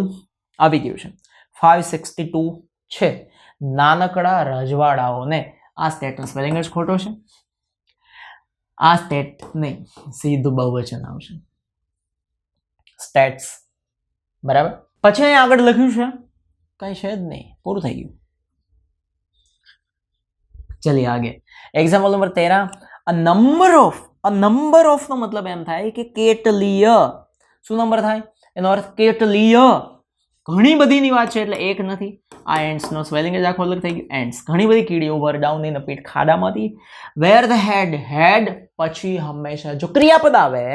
આવી ગયું છે, 562 છે નાનકડા રજવાડાઓને. આ સ્ટેટનો સ્પેલિંગ જ ખોટો છે, આ સ્ટેટ નહીં, સીધું બહુવચન આવશે, સ્ટેટ્સ. બરાબર. પછી અહીંયા આગળ લખ્યું છે કંઈ છે જ નહીં, પૂરું થઈ ગયું. चलिए आगे example number 13 a number of નો મતલબ એમ થાય કે કેટલીય શું નંબર થાય એનો અર્થ કેટલીય ઘણી બધીની વાત છે એટલે એક નથી આ એન્ડ્સ નો સ્પેલિંગ જ આખો અલગ થઈ ગયો એન્ડ્સ ઘણી બધી કીડીઓ were down in the pit ખાડામાંથી વેર ધ હેડ પછી હંમેશા જો ક્રિયાપદ આવે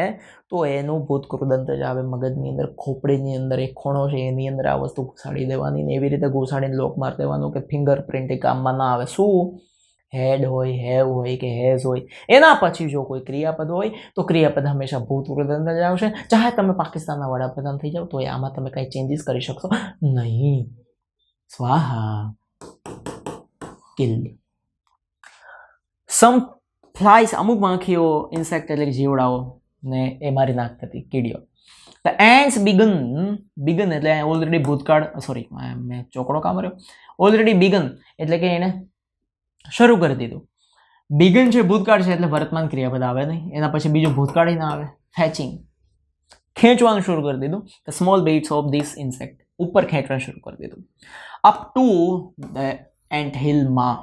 તો એનું ભૂતકૃદંત જ આવે મગજની અંદર ખોપડીની અંદર એક ખૂણો છે એની અંદર આ વસ્તુ ઘુસાડી દેવાની ને એવી રીતે ઘુસાડીને લોક માર દેવાનું કે ફિંગરપ્રિન્ટ એ કામમાં ના આવે શું હેડ હોય હેવ હોય કે હેઝ હોય એના પછી જો કોઈ ક્રિયાપદ હોય તો ક્રિયાપદ હંમેશા ભૂતકૃદંત જ આવશે ચાહે તમે પાકિસ્તાનના વડાપ્રધાન થઈ જાઓ તો આમાં તમે કંઈ ચેન્જીસ કરી શકશો નહીં સ્વાહા કિલ સમ ફ્લાઇસ અમુક માખીઓ ઇન્સેક્ટ એટલે જીવડાઓ ને એ મારી નાખતી હતી કીડીઓ ધ એન્ડ્સ બિગન એટલે ઓલરેડી ભૂતકાળ સોરી મેં ચોકડો કામ રહ્યો ઓલરેડી બિગન એટલે કે એને શરૂ કરી દીધું બિગન છે ભૂતકાળ છે એટલે વર્તમાન ક્રિયાપદ આવે નહીં એના પછી બીજું ભૂતકાળ ના આવે ફેચિંગ ખેંચવાનું શરૂ કરી દીધું the small bits of this insect ઉપર ખેંચવાનું શરૂ કરી દીધું અપ ટુ ધ એન્ટ હિલમાં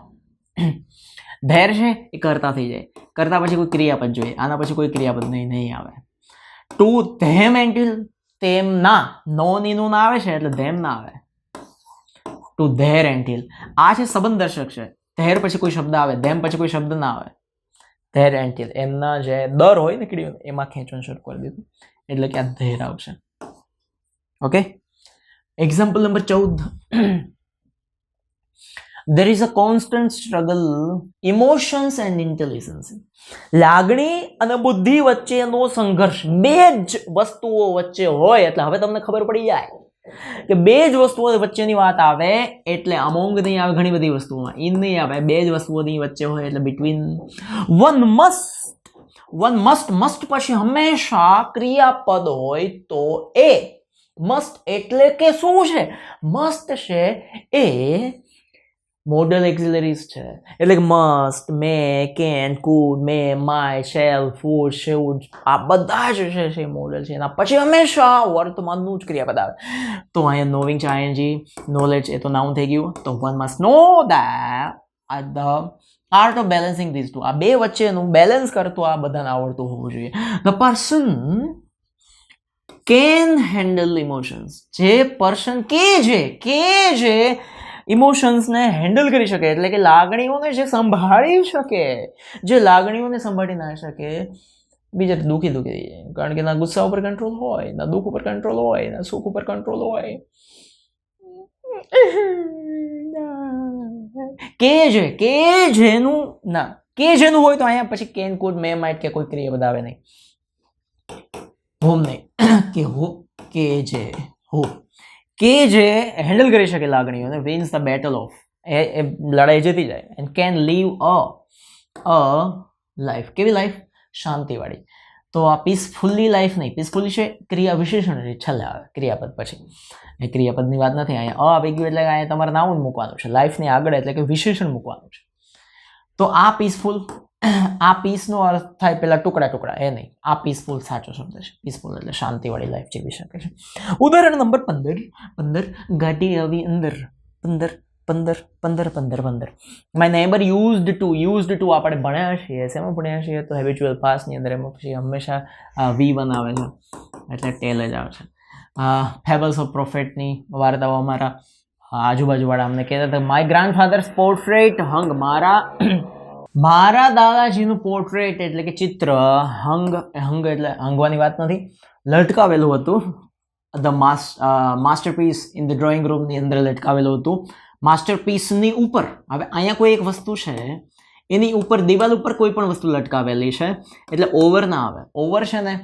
ધેર છે એ કરતા થઈ જાય કરતા પછી કોઈ ક્રિયાપદ જોઈએ આના પછી કોઈ ક્રિયાપદ નહીં આવે ટુ ધેમ એન્ટ હિલ તેમ ના નો નીનું ના આવે છે એટલે ધેમ ના આવે ટુ ધેર એન્ટ હિલ આ છે સંબંધ દર્શક છે ધેર પછી કોઈ શબ્દ આવે ધેમ પછી કોઈ શબ્દ ના આવે ધેર એન્ટ હિલ એમના જે દર હોય ને કીડીઓ એમાં ખેંચવાનું શરૂ કરી દીધું એટલે કે આ ધેર આવશે okay example number 14 there is a constant struggle emotions and intelligence લાગણી અને બુદ્ધિ વચ્ચેનો સંઘર્ષ બે જ વસ્તુઓ વચ્ચે હોય એટલે હવે તમને ખબર પડી જાય કે બે જ વસ્તુઓ વચ્ચેની વાત આવે એટલે અમોંગ નહીં આવે ઘણી બધી વસ્તુઓમાં ઇન નહીં આવે બે જ વસ્તુઓની વચ્ચે હોય એટલે બિટવીન વન મસ્ટ પછી હંમેશા ક્રિયાપદ હોય તો એ મસ્ટ એટલે કે શું છે મસ્ત છે એ મોડલ એક્સિલરીઝ છે એટલે કે must may can could may might shall would should આ બધા જ છે મોડલ છે એના પછી હંમેશા વર્તમાનનું જ ક્રિયાપદ આવે તો અહીંયા નોવિંગ છે આઈએનજી નોલેજ એ તો નાઉન થઈ ગયું તો one must know that the art of balancing these two આ બે વચ્ચેનું બેલેન્સ કરતું આ બધાને આવડતું હોવું જોઈએ the person can handle emotions જે પર્સન કે જે ઇમોશન્સને હેન્ડલ કરી શકે એટલે કે લાગણીઓને જે સંભાળી શકે જે લાગણીઓને સંભાળી ના શકે બીજા દુઃખી થઈ જાય કારણ કે ના ગુસ્સા ઉપર કંટ્રોલ હોય ના દુઃખ ઉપર કંટ્રોલ હોય ના સુખ ઉપર કંટ્રોલ હોય કે જેનું હોય તો અહીંયા પછી કેન કુડ મે માઇટ કે કોઈ ક્રિયા બતાવે નહીં હોમ નહીં કે જે હેન્ડલ કરી શકે લાગણીઓને વિન્સ ધ બેટલ ઓફ એ લડાઈ જીતી જાય and can live a life કેવી લાઈફ શાંતિવાળી તો આ પીસફુલ્લી લાઈફ નહીં પીસફુલ્લી છે ક્રિયા વિશેષણ છેલ્લે આવે ક્રિયાપદ પછી એ ક્રિયાપદની વાત નથી અહીંયા આવી ગયું એટલે અહીંયા તમારે નાઉન મૂકવાનું છે લાઈફની આગળ એટલે કે વિશેષણ મૂકવાનું છે તો આ પીસફુલ આ પીસનો અર્થ થાય પેલા ટુકડા એ નહીં આ પીસફુલ સાચો શબ્દ છે પીસફુલ એટલે શાંતિવાળી લાઈફ જીવી શકે છે ઉદાહરણ નંબર 15 ગાડી આવી અંદર 15 માય નેબર યુઝડ ટુ આપણે ભણ્યા છીએ શેમાં ભણ્યા છીએ તો હેબિચ્યુઅલ પાસ્ટની અંદર એમાં પછી હંમેશા V1 આવે છે એટલે ટેલ જ આવે છે ફેબલ્સ ઓફ પ્રોફેટની વાર્તાઓ અમારા આજુબાજુવાળા અમને કહેતા હતા માય ગ્રાન્ડફાધર્સ પોર્ટ્રેટ હંગ મારા દાદાજીનું પોર્ટ્રેટ એટલે કે ચિત્ર હંગ એટલે હંગવાની વાત નથી લટકાવેલું હતું the masterpiece in the drawing રૂમની અંદર લટકાવેલું હતું માસ્ટરપીસની ઉપર હવે અહીંયા કોઈ એક વસ્તુ છે એની ઉપર દિવાલ ઉપર કોઈ પણ વસ્તુ લટકાવેલી છે એટલે ઓવર ના આવે ઓવર છે ને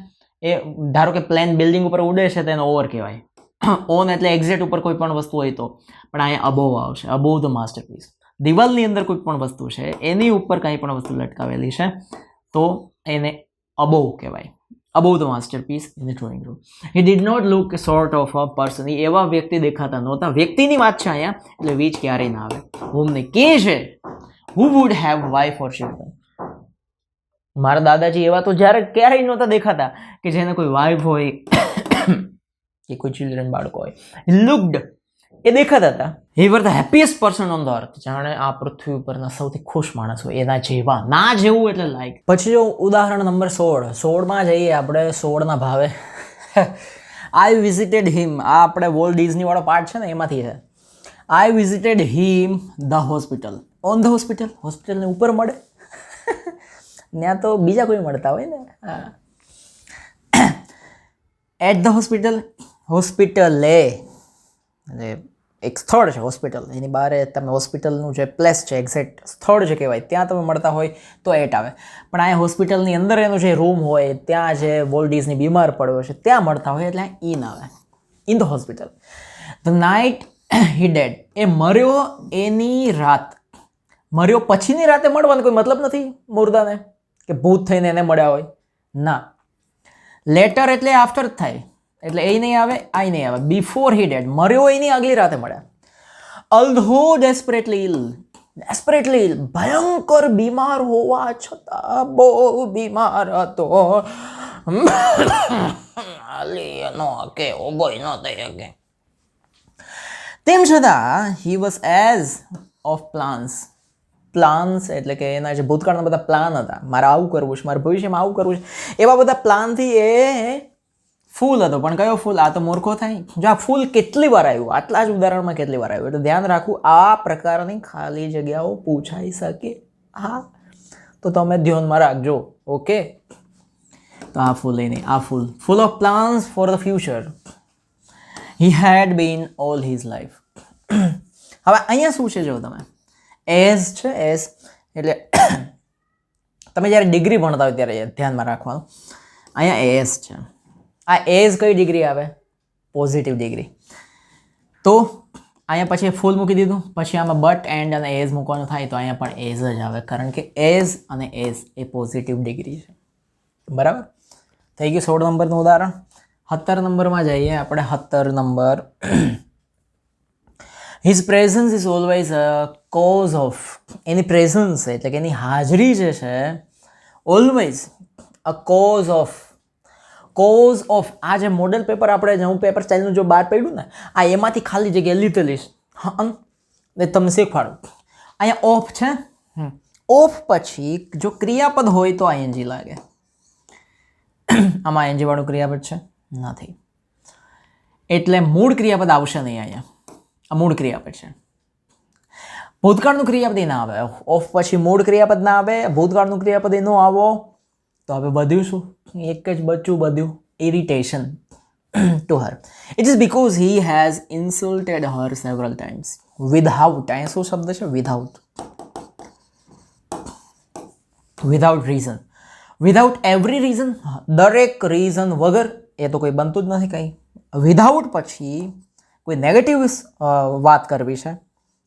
એ ધારો કે પ્લેન બિલ્ડિંગ ઉપર ઉડે છે તો એને ઓવર કહેવાય ઓન એટલે એક્ઝેક્ટ ઉપર કોઈ પણ વસ્તુ હોય તો પણ અહીંયા અબોવ આવશે અબોવ ધ માસ્ટરપીસ દિવાલની અંદર કોઈ પણ વસ્તુ છે એની ઉપર કંઈ પણ વસ્તુ લટકાવેલી છે તો એને અબોવ કહેવાય above the masterpiece in the drawing room he did not look sort of a person એવા વ્યક્તિ દેખાતા નહોતા વ્યક્તિની વાત છે અહીંયા એટલે વીજ ક્યારેય ના આવે હુમને કે છે who would have wife or children મારા દાદાજી એવા તો જ્યારે ક્યારેય નહોતા દેખાતા કે જેને કોઈ વાઇફ હોય કે કોઈ ચિલ્ડ્રન બાળકો હોય એ દેખાતા હતા. He were the happiest person on the earth. જાણે આ પૃથ્વી ઉપરના સૌથી ખુશ માણસ હોય એના જેવા. ના જેવું એટલે લાઈક. પછી જો ઉદાહરણ નંબર 16. 16માં જઈએ આપણે 16ના ભાવે. I visited him. આ આપણે વોલ્ટ ડિઝની વાળો પાર્ટ છે ને એમાંથી છે. I visited him the hospital. On the hospital. હોસ્પિટલને ઉપર મળે. ત્યાં તો બીજા કોઈ મળતા હોય ને. At the hospital. હોસ્પિટલે એટલે એક સ્થળ છે હોસ્પિટલ, એની બહાર તમે હોસ્પિટલનું જે પ્લેસ છે એક્ઝેક્ટ સ્થળ જે કહેવાય ત્યાં તમે મળતા હોય તો એટ આવે. પણ અહીંયા હોસ્પિટલની અંદર એનો જે રૂમ હોય ત્યાં જે વોલ્ટ ડિઝની બીમાર પડ્યો છે ત્યાં મળતા હોય એટલે ઇન આવે. In the hospital. The night he died. એ મર્યો એની રાત. મર્યો પછીની રાતે મળવાનો કોઈ મતલબ નથી મુર્દાને કે ભૂત થઈને એને મળ્યા હોય ના. લેટર એટલે આફ્ટર જ થાય એટલે એ નહીં આવે આ નહીં આવે. Before he dead. મર્યો એની આગલી રાતે મળ્યા. અલ્ધો ડેસ્પરેટલી ઇલ. ડેસ્પરેટલી ઇલ ભયંકર બીમાર હોવા છતાં બહુ બીમાર હતો. તેમ છતાં he was as of plans. Plans એટલે કે એના જે ભૂતકાળના બધા પ્લાન હતા, મારે આવું કરવું છે, મારા ભવિષ્યમાં આવું કરવું છે, એવા બધા પ્લાનથી એ ફૂલ હતો. પણ કયો ફૂલ? આ તો મૂર્ખો થાય. જો આ ફૂલ કેટલી વાર આવ્યું, આટલા જ ઉદાહરણમાં કેટલી વાર આવ્યું, એટલે ધ્યાન રાખવું આ પ્રકારની ખાલી જગ્યાઓ પૂછાઈ શકે. હા તો તમે ધ્યાનમાં રાખજો. ઓકે, તો આ ફૂલ નહીં, આ full. Full of plans for the future he had been all his life. હવે અહીંયા શું છે જો તમે એઝ છે, એઝ એટલે તમે જ્યારે ડિગ્રી ભણતા હોય ત્યારે ધ્યાનમાં રાખવાનું. અહીંયા એઝ છે. આ એઝ કઈ ડિગ્રી આવે? Positive degree. તો અહીંયા પછી ફૂલ મૂકી દીધું, પછી આમાં બટ એન્ડ અને એઝ મૂકવાનું થાય તો અહીંયા પણ એઝ જ આવે, કારણ કે એઝ અને એઝ એ પોઝિટિવ ડિગ્રી છે. બરાબર થઈ ગયું 16 નંબરનું ઉદાહરણ. 17 નંબરમાં જઈએ આપણે. 17 number. His presence is always a cause of. Any presence એટલે કે એની હાજરી જે છે always a cause of. Cause of. આ જે મોડેલ પેપર આપણે હું પેપર સ્ટાઇલનું જો બહાર પડ્યું ને આ એમાંથી ખાલી જગ્યાએ લીધેલી છે. હા તમને શીખવાડું. અહીંયા ઓફ છે. ઓફ પછી જો ક્રિયાપદ હોય તો આઈએનજી લાગે. આમાં આઈએનજી વાળું ક્રિયાપદ છે નથી, એટલે મૂળ ક્રિયાપદ આવશે નહીં અહીંયા. આ મૂળ ક્રિયાપદ છે. ભૂતકાળનું ક્રિયાપદ ના આવે. ઓફ પછી મૂળ ક્રિયાપદ ના આવે, ભૂતકાળનું ક્રિયાપદ ન આવો તો હવે બધું શું? એક જ બચ્ચું બધું. Irritation to her. It is because he has ઇન્સલ્ટેડ Har several times. Without. અહીંયા શું શબ્દ છે? Without. Without reason. Without every reason. દરેક રીઝન વગર એ તો કોઈ બનતું જ નથી કંઈ. વિધાઉટ પછી કોઈ નેગેટિવ વાત કરવી છે,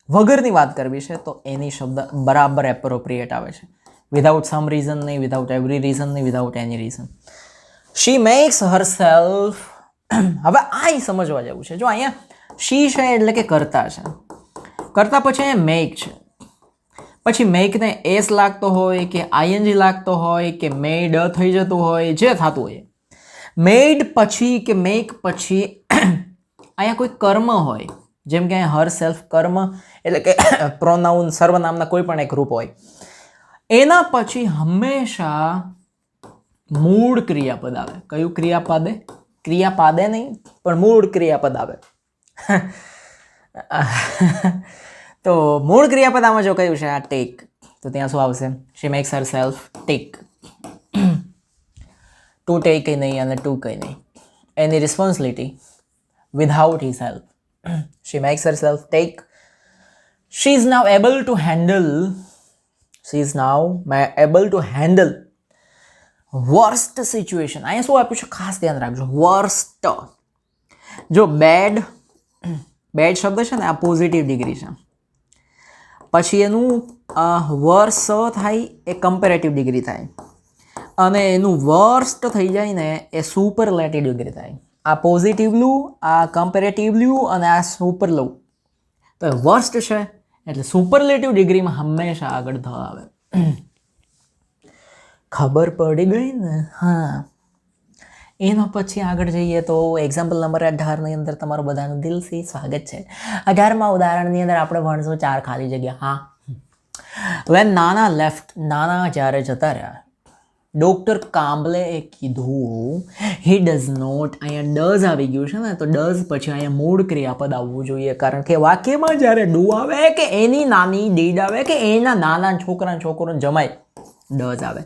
વગરની વાત કરવી છે તો એની શબ્દ બરાબર એપ્રોપ્રિએટ આવે છે. વિધાઉટ સમ રીઝન નહીં, વિધાઉટ એવરી રીઝન નહીં, વિધાઉટ એની રીઝન. શી મેક્સ હર સેલ્ફ. હવે આ સમજવા જેવું છે. જો અહીંયા શી છે એટલે કે કરતા છે. કરતા પછી અહીંયા મેક છે. પછી મેકને એસ લાગતો હોય કે આઈએનજી લાગતો હોય કે મેડ થઈ જતું હોય, જે થતું હોય. મેડ પછી કે મેક પછી અહીંયા કોઈ કર્મ હોય, જેમ કે હર સેલ્ફ કર્મ એટલે કે પ્રોનાઉન સર્વનામના કોઈ પણ એક રૂપ હોય. એના પછી હંમેશા મૂળ ક્રિયાપદ આવે. કયું ક્રિયાપદે? ક્રિયાપાદે નહીં પણ મૂળ ક્રિયાપદ આવે. તો મૂળ ક્રિયાપદ આમાં જો કયું છે આ ટેક, તો ત્યાં શું આવશે? She makes her self take. To take કંઈ નહીં અને ટુ કંઈ નહીં. એની responsibility without his help. She makes herself take. She is now able to handle. She is now able to handle worst situation. અહીંયા શું આપ્યું છે ખાસ ધ્યાન રાખજો. worst. જો બેડ શબ્દ છે ને આ પોઝિટિવ ડિગ્રી છે. પછી એનું વર્સ થાય એ કમ્પેરેટિવ ડિગ્રી થાય, અને એનું વર્સ્ટ થઈ જાય ને એ સુપરલેટિવ ડિગ્રી થાય. આ પોઝિટિવલું, આ કમ્પેરેટિવલું અને આ સુપરલું. તો એ વર્સ્ટ છે એટલે સુપરલેટિવ ડિગ્રીમાં હંમેશા આગળ ધ આવે. ખબર પડી ગઈ ને? હા. એના પછી આગળ જઈએ તો એક્ઝામ્પલ નંબર 18ની અંદર તમારું બધાનું દિલથી સ્વાગત છે. 18માં ઉદાહરણની અંદર આપણે ભણશું 4 ખાલી જગ્યા. હા, વેન નાના લેફ્ટ, નાના જ્યારે જતા રહ્યા, ડૉક્ટર કામ્બલેએ કીધું હી ડઝ નોટ, અહીંયા ડઝ આવી ગયું છે ને, તો ડઝ પછી અહીંયા મૂળ ક્રિયાપદ આવવું જોઈએ, કારણ કે વાક્યમાં જ્યારે ડુ આવે કે એની નાની ડીડ આવે કે એના નાના છોકરાને જમાય, ડઝ આવે.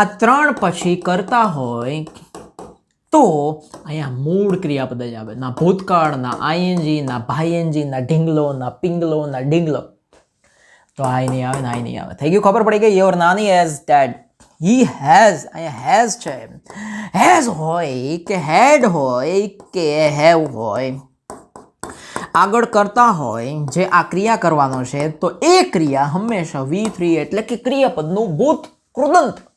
આ 3 પછી કરતા હોય તો અહીંયા મૂળ ક્રિયાપદ જ આવે, ના ભૂતકાળ, ના આઈએનજી, ના ભાઈએનજી, ના ઢીંગલો, ના પિંગલો, ના ડીંગલો. તો આ નહીં આવે, ના નહીં આવે. થઈ ગયું, ખબર પડી ગઈ. યોર નાની હેઝ ડેડ, હી હેઝ, અહીંયા હેઝ છે. હેઝ હોય કે હેડ હોય કે હેવ હોય, આગળ કરતા હોય જે આ ક્રિયા કરવાનો છે, તો એ ક્રિયા હંમેશા V3 એટલે કે ક્રિયાપદનું ભૂત કૃદંત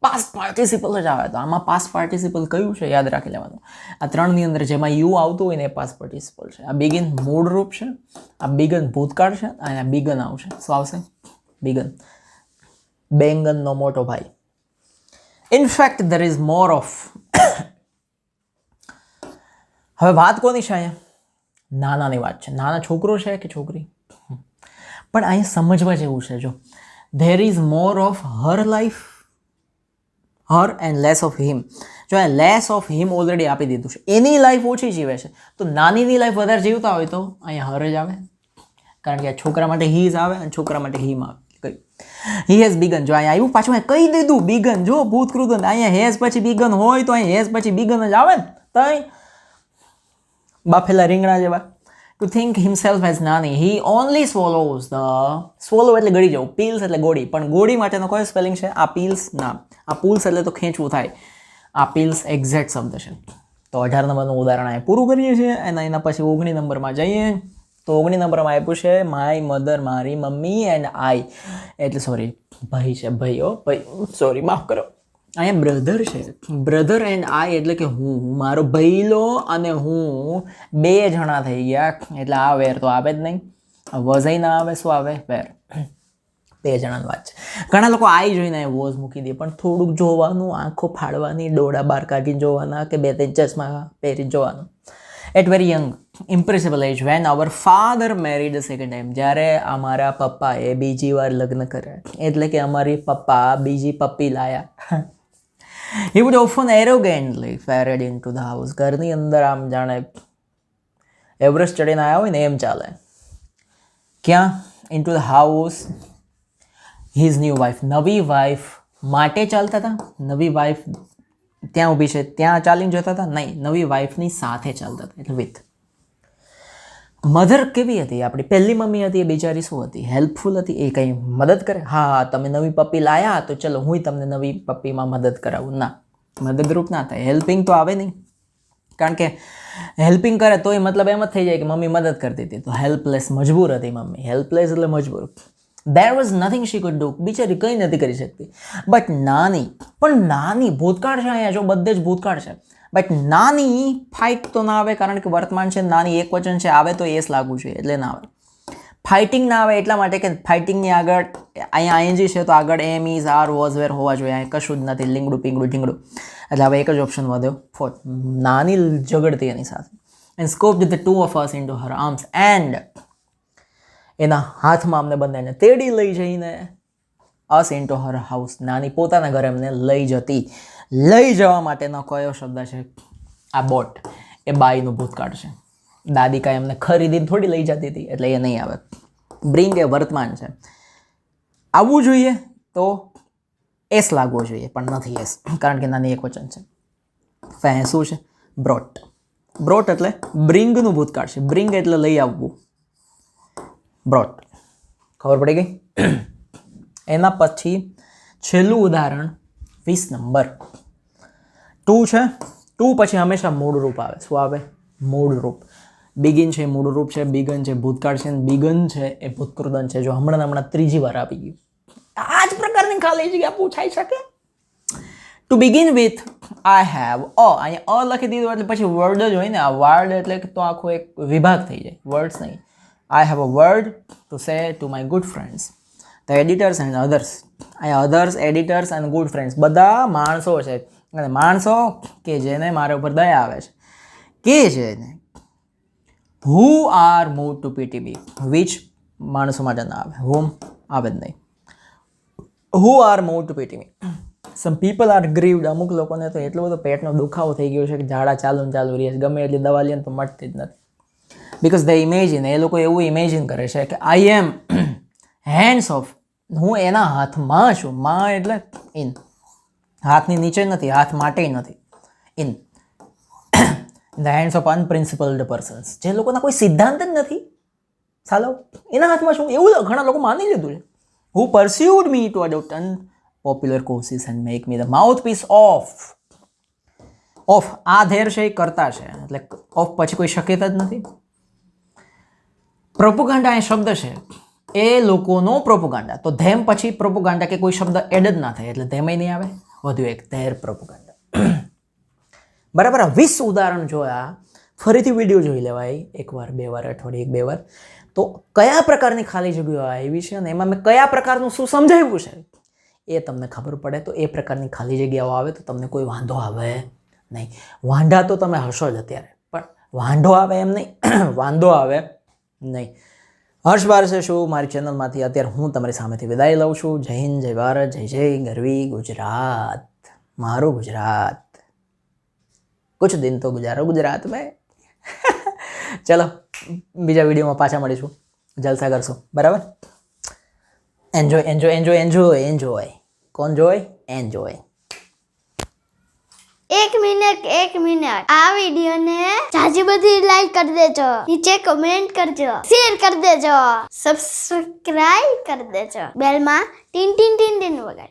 પાસ્ટ પાર્ટિસિપલ જ આવે. તો આમાં પાસ્ટ પાર્ટિસિપલ કયું છે યાદ રાખી લેવાનું. આ 3ની અંદર જેમાં યુ આવતું હોય ને એ પાસ્ટ પાર્ટિસિપલ છે. આ બિગિન મૂળ રૂપ છે, આ બિગન ભૂતકાળ છે, અને આ બિગન આવશે. શું આવશે? બિગન. બેંગનનો મોટો ભાઈ. In fact there is more of. હવે વાત કોની છે અહીંયા? નાનાની વાત છે. નાના છોકરો છે કે છોકરી? પણ અહીંયા સમજવા જેવું છે. જો there is more of her life, her and less of him. જો આ લેસ ઓફ હિમ ઓલરેડી આપી દીધું છે, એની લાઈફ ઓછી જીવે છે, તો નાનીની લાઈફ વધારે જીવતા હોય તો અહીંયા હર જ આવે, કારણ કે આ છોકરા માટે હી જ આવે અને છોકરા માટે હિમ આવે. He has began. જો અહીંયા આવ્યું પાછું કહી દીધું બિગન. જો ભૂતકૃદંત, અહીંયા હેઝ પછી બિગન હોય તો અહીંયા હેઝ પછી બિગન જ આવે ને. તઈ બાફેલા રીંગણા જેવા. ટુ થિંક હિમસેલ્ફ એઝ નાની, હી ઓનલી સ્વોલોઝ ધ, સ્વોલો એટલે ગળી જવું, પીલ્સ એટલે ગોળી, પણ ગોળી માટેનો કયો સ્પેલિંગ છે? આ પીલ્સ ના, આ પુલ્સ એટલે તો ખેંચવું થાય, આ પીલ્સ એક્ઝેક્ટ શબ્દ છે. તો 18 નંબરનું ઉદાહરણ અહીં પૂરું કરીએ છીએ અને એના પછી 19 નંબરમાં જઈએ. તો 19 નંબરમાં આપ્યું છે માય મધર, મારી મમ્મી, એન્ડ આઈ, એટલે સોરી ભાઈ છે, ભાઈઓ ભાઈ, સોરી માફ કરો. અહીંયા બ્રધર છે, બ્રધર એન્ડ આઈ એટલે કે હું, મારો ભઈલો અને હું 2 જણા થઈ ગયા, એટલે આ વેર તો આવે જ નહીં, વઝઈ ના આવે, શું આવે? વેર. 2 જણાની વાત છે. ઘણા લોકો આઈ જોઈને વોઝ મૂકી દે, પણ થોડુંક જોવાનું, આંખો ફાડવાની, ડોળા બહાર કાઢીને જોવાના કે 2-3 ચશ્મા પહેરી જોવાનું. At very young impressible age when our father married the second time, જ્યારે અમારા પપ્પાએ બીજી વાર લગ્ન કર્યા, એટલે કે અમારી પપ્પા બીજી પપ્પી લાયા. He would often arrogantly ferret into the house. ઘરની અંદર આમ જાણે એવરેસ્ટ ચડીને આવ્યા હોય ને એમ ચાલે. ક્યાં? into the house. his new wife, નવી વાઇફ માટે ચાલતા હતા. નવી વાઇફ ત્યાં ઊભી છે ત્યાં ચાલીને જતા હતા? નહીં, નવી વાઇફની સાથે ચાલતા હતા, એટલે વિથ. મધર કેવી હતી? આપણી પહેલી મમ્મી હતી એ બિચારી શું હતી? હેલ્પફુલ હતી. એ કંઈ મદદ કરે? હા, તમે નવી પપ્પી લાયા તો ચલો હું તમને નવી પપ્પીમાં મદદ કરાવું. ના, મદદરૂપ ના થાય. હેલ્પિંગ તો આવે નહીં, કારણ કે હેલ્પિંગ કરે તો એ મતલબ એમ જ થઈ જાય કે મમ્મી મદદ કરતી હતી. તો હેલ્પલેસ, મજબૂર હતી મમ્મી. હેલ્પલેસ એટલે મજબૂર. There was nothing she could do. બિચારી કંઈ નથી કરી શકતી. બટ નાની, પણ નાની ભૂતકાળ છે અહીંયા, જો બધે જ ભૂતકાળ છે. બટ નાની ફાઇટ તો ના આવે, કારણ કે વર્તમાન છે, નાની એક વચન છે, આવે તો એસ લાગવું જોઈએ, એટલે ના આવે. ફાઇટિંગ ના આવે એટલા માટે કે ફાઇટિંગની આગળ અહીંયા આઈએનજી છે, તો આગળ એમ, ઇઝ, આર, વોઝ, વેર હોવા જોઈએ. અહીંયા કશું જ નથી, લીંગડું પીંગડું ઢીંગડું. એટલે હવે એક જ ઓપ્શન વધ્યો, ફોર્થ. નાની ઝઘડતી એની સાથે. And scooped the 2 of us into her arms, and એના હાથમાં અમને બંનેને તેડી લઈ જઈને us into her house, નાની પોતાના ઘરે અમને લઈ જતી. લઈ જવા માટેનો કયો શબ્દ છે? આ બોટ. એ બાઈનું ભૂતકાળ છે. દાદી કાંઈ અમને ખરીદીને થોડી લઈ જતી હતી, એટલે એ નહીં આવે. બ્રિંગ એ વર્તમાન છે. આવવું જોઈએ તો એસ લાગવો જોઈએ, પણ નથી એસ, કારણ કે નાની એક વચન છે. ફે શું છે? બ્રોટ. બ્રોટ એટલે બ્રિંગનું ભૂતકાળ છે. બ્રિંગ એટલે લઈ આવવું. બ્રોટ. ખબર પડી ગઈ? એના પછી છેલ્લું ઉદાહરણ 20 નંબર 2 છે. 2 પછી હંમેશા મૂળ રૂપ આવે. શું આવે? મૂળ રૂપ. બિગિન છે મૂળ રૂપ છે, બિગન છે ભૂતકાળ છે, બિગન છે એ ભૂતકૃદન છે. જો હમણાં 3જી વાર આવી ગયું. આ જ પ્રકારની ખાલી જગ્યા પૂછાઈ શકે. Two begin with I have અહીંયા લખી દીધું એટલે પછી વર્ડ જ હોય ને. આ વર્ડ એટલે તો આખો એક વિભાગ થઈ જાય, વર્ડ્સ નહીં. I have a word to say to my good friends, the editors and others. અહીંયા others, editors and good friends બધા માણસો છે. અને માણસો કે જેને મારા ઉપર દયા આવે છે કે જેને who are move to PTB, which માણસો માટે ના આવે, હોમ આવે જ નહીં. Who are move to PTB, some people are grieved. અમુક લોકોને તો એટલો બધો પેટનો દુખાવો થઈ ગયો છે કે ઝાડા ચાલુ ને ચાલુ રહે છે, ગમે એટલી દવા લે તો મટતી જ નથી. બિકોઝ દે ઇમેજિન, એ લોકો એવું ઇમેજિન કરે છે કે આઈ એમ હેન્ડ્સ ઓફ, હું એના હાથમાં છું. માં એટલે ઇન, હાથની નીચે નથી, હાથ માટે નથી, in the hands of અનપ્રિન્સિપલ્ડ persons, જે લોકોના કોઈ સિદ્ધાંત જ નથી, ચાલો એના હાથમાં શું, એવું ઘણા લોકો માની લીધું છે. Who pursued me to adopt unpopular courses and make me the mouth piece of. આ ધેર છે એ કરતા છે, એટલે ઓફ પછી કોઈ શક્યતા જ નથી. પ્રોપોગાન્ડા એ શબ્દ છે એ લોકોનો પ્રોપોગાન્ડા, તો ધેમ પછી પ્રોપોગાન્ડા કે કોઈ શબ્દ એડ જ ના થાય એટલે ધેમ નહીં આવે. વધુ એક ધેર પ્રોપોગાન્ડા. બરાબર. 20 ઉદાહરણ જોયા, ફરીથી વિડીયો જોઈ લેવાય એકવાર, 2 વાર, અઠવાડિયે 2 વાર, તો કયા પ્રકારની ખાલી જગ્યાઓ આવી છે અને એમાં મેં કયા પ્રકારનું શું સમજાવ્યું છે એ તમને ખબર પડે. તો એ પ્રકારની ખાલી જગ્યાઓ આવે તો તમને કોઈ વાંધો આવે નહીં. વાંઢા તો તમે હશો જ અત્યારે, પણ વાંઢો આવે એમ નહીં, વાંધો આવે નહીં. હર્ષ બારસે શું મારી ચેનલમાંથી અત્યારે હું તમારી સામેથી વિદાય લઉં છું. જય હિન્દ, જય ભારત, જય જય ગરવી ગુજરાત, મારું ગુજરાત. કુછ દિન તો ગુજારો ગુજરાત મેં. ચલો બીજા વિડીયોમાં પાછા મળીશું, જલસા કરશું. બરાબર. Enjoy enjoy enjoy enjoy enjoy. કોણ જોય? એન્જોય. એક મિનિટ આ વિડીયોને જાજી બધી લાઈક કરી દેજો, નીચે કમેન્ટ કરજો, શેર કરી દેજો, સબસ્ક્રાઇબ કરી દેજો, બેલમાં ટીન ટીન ટીન ટીન વગાડ.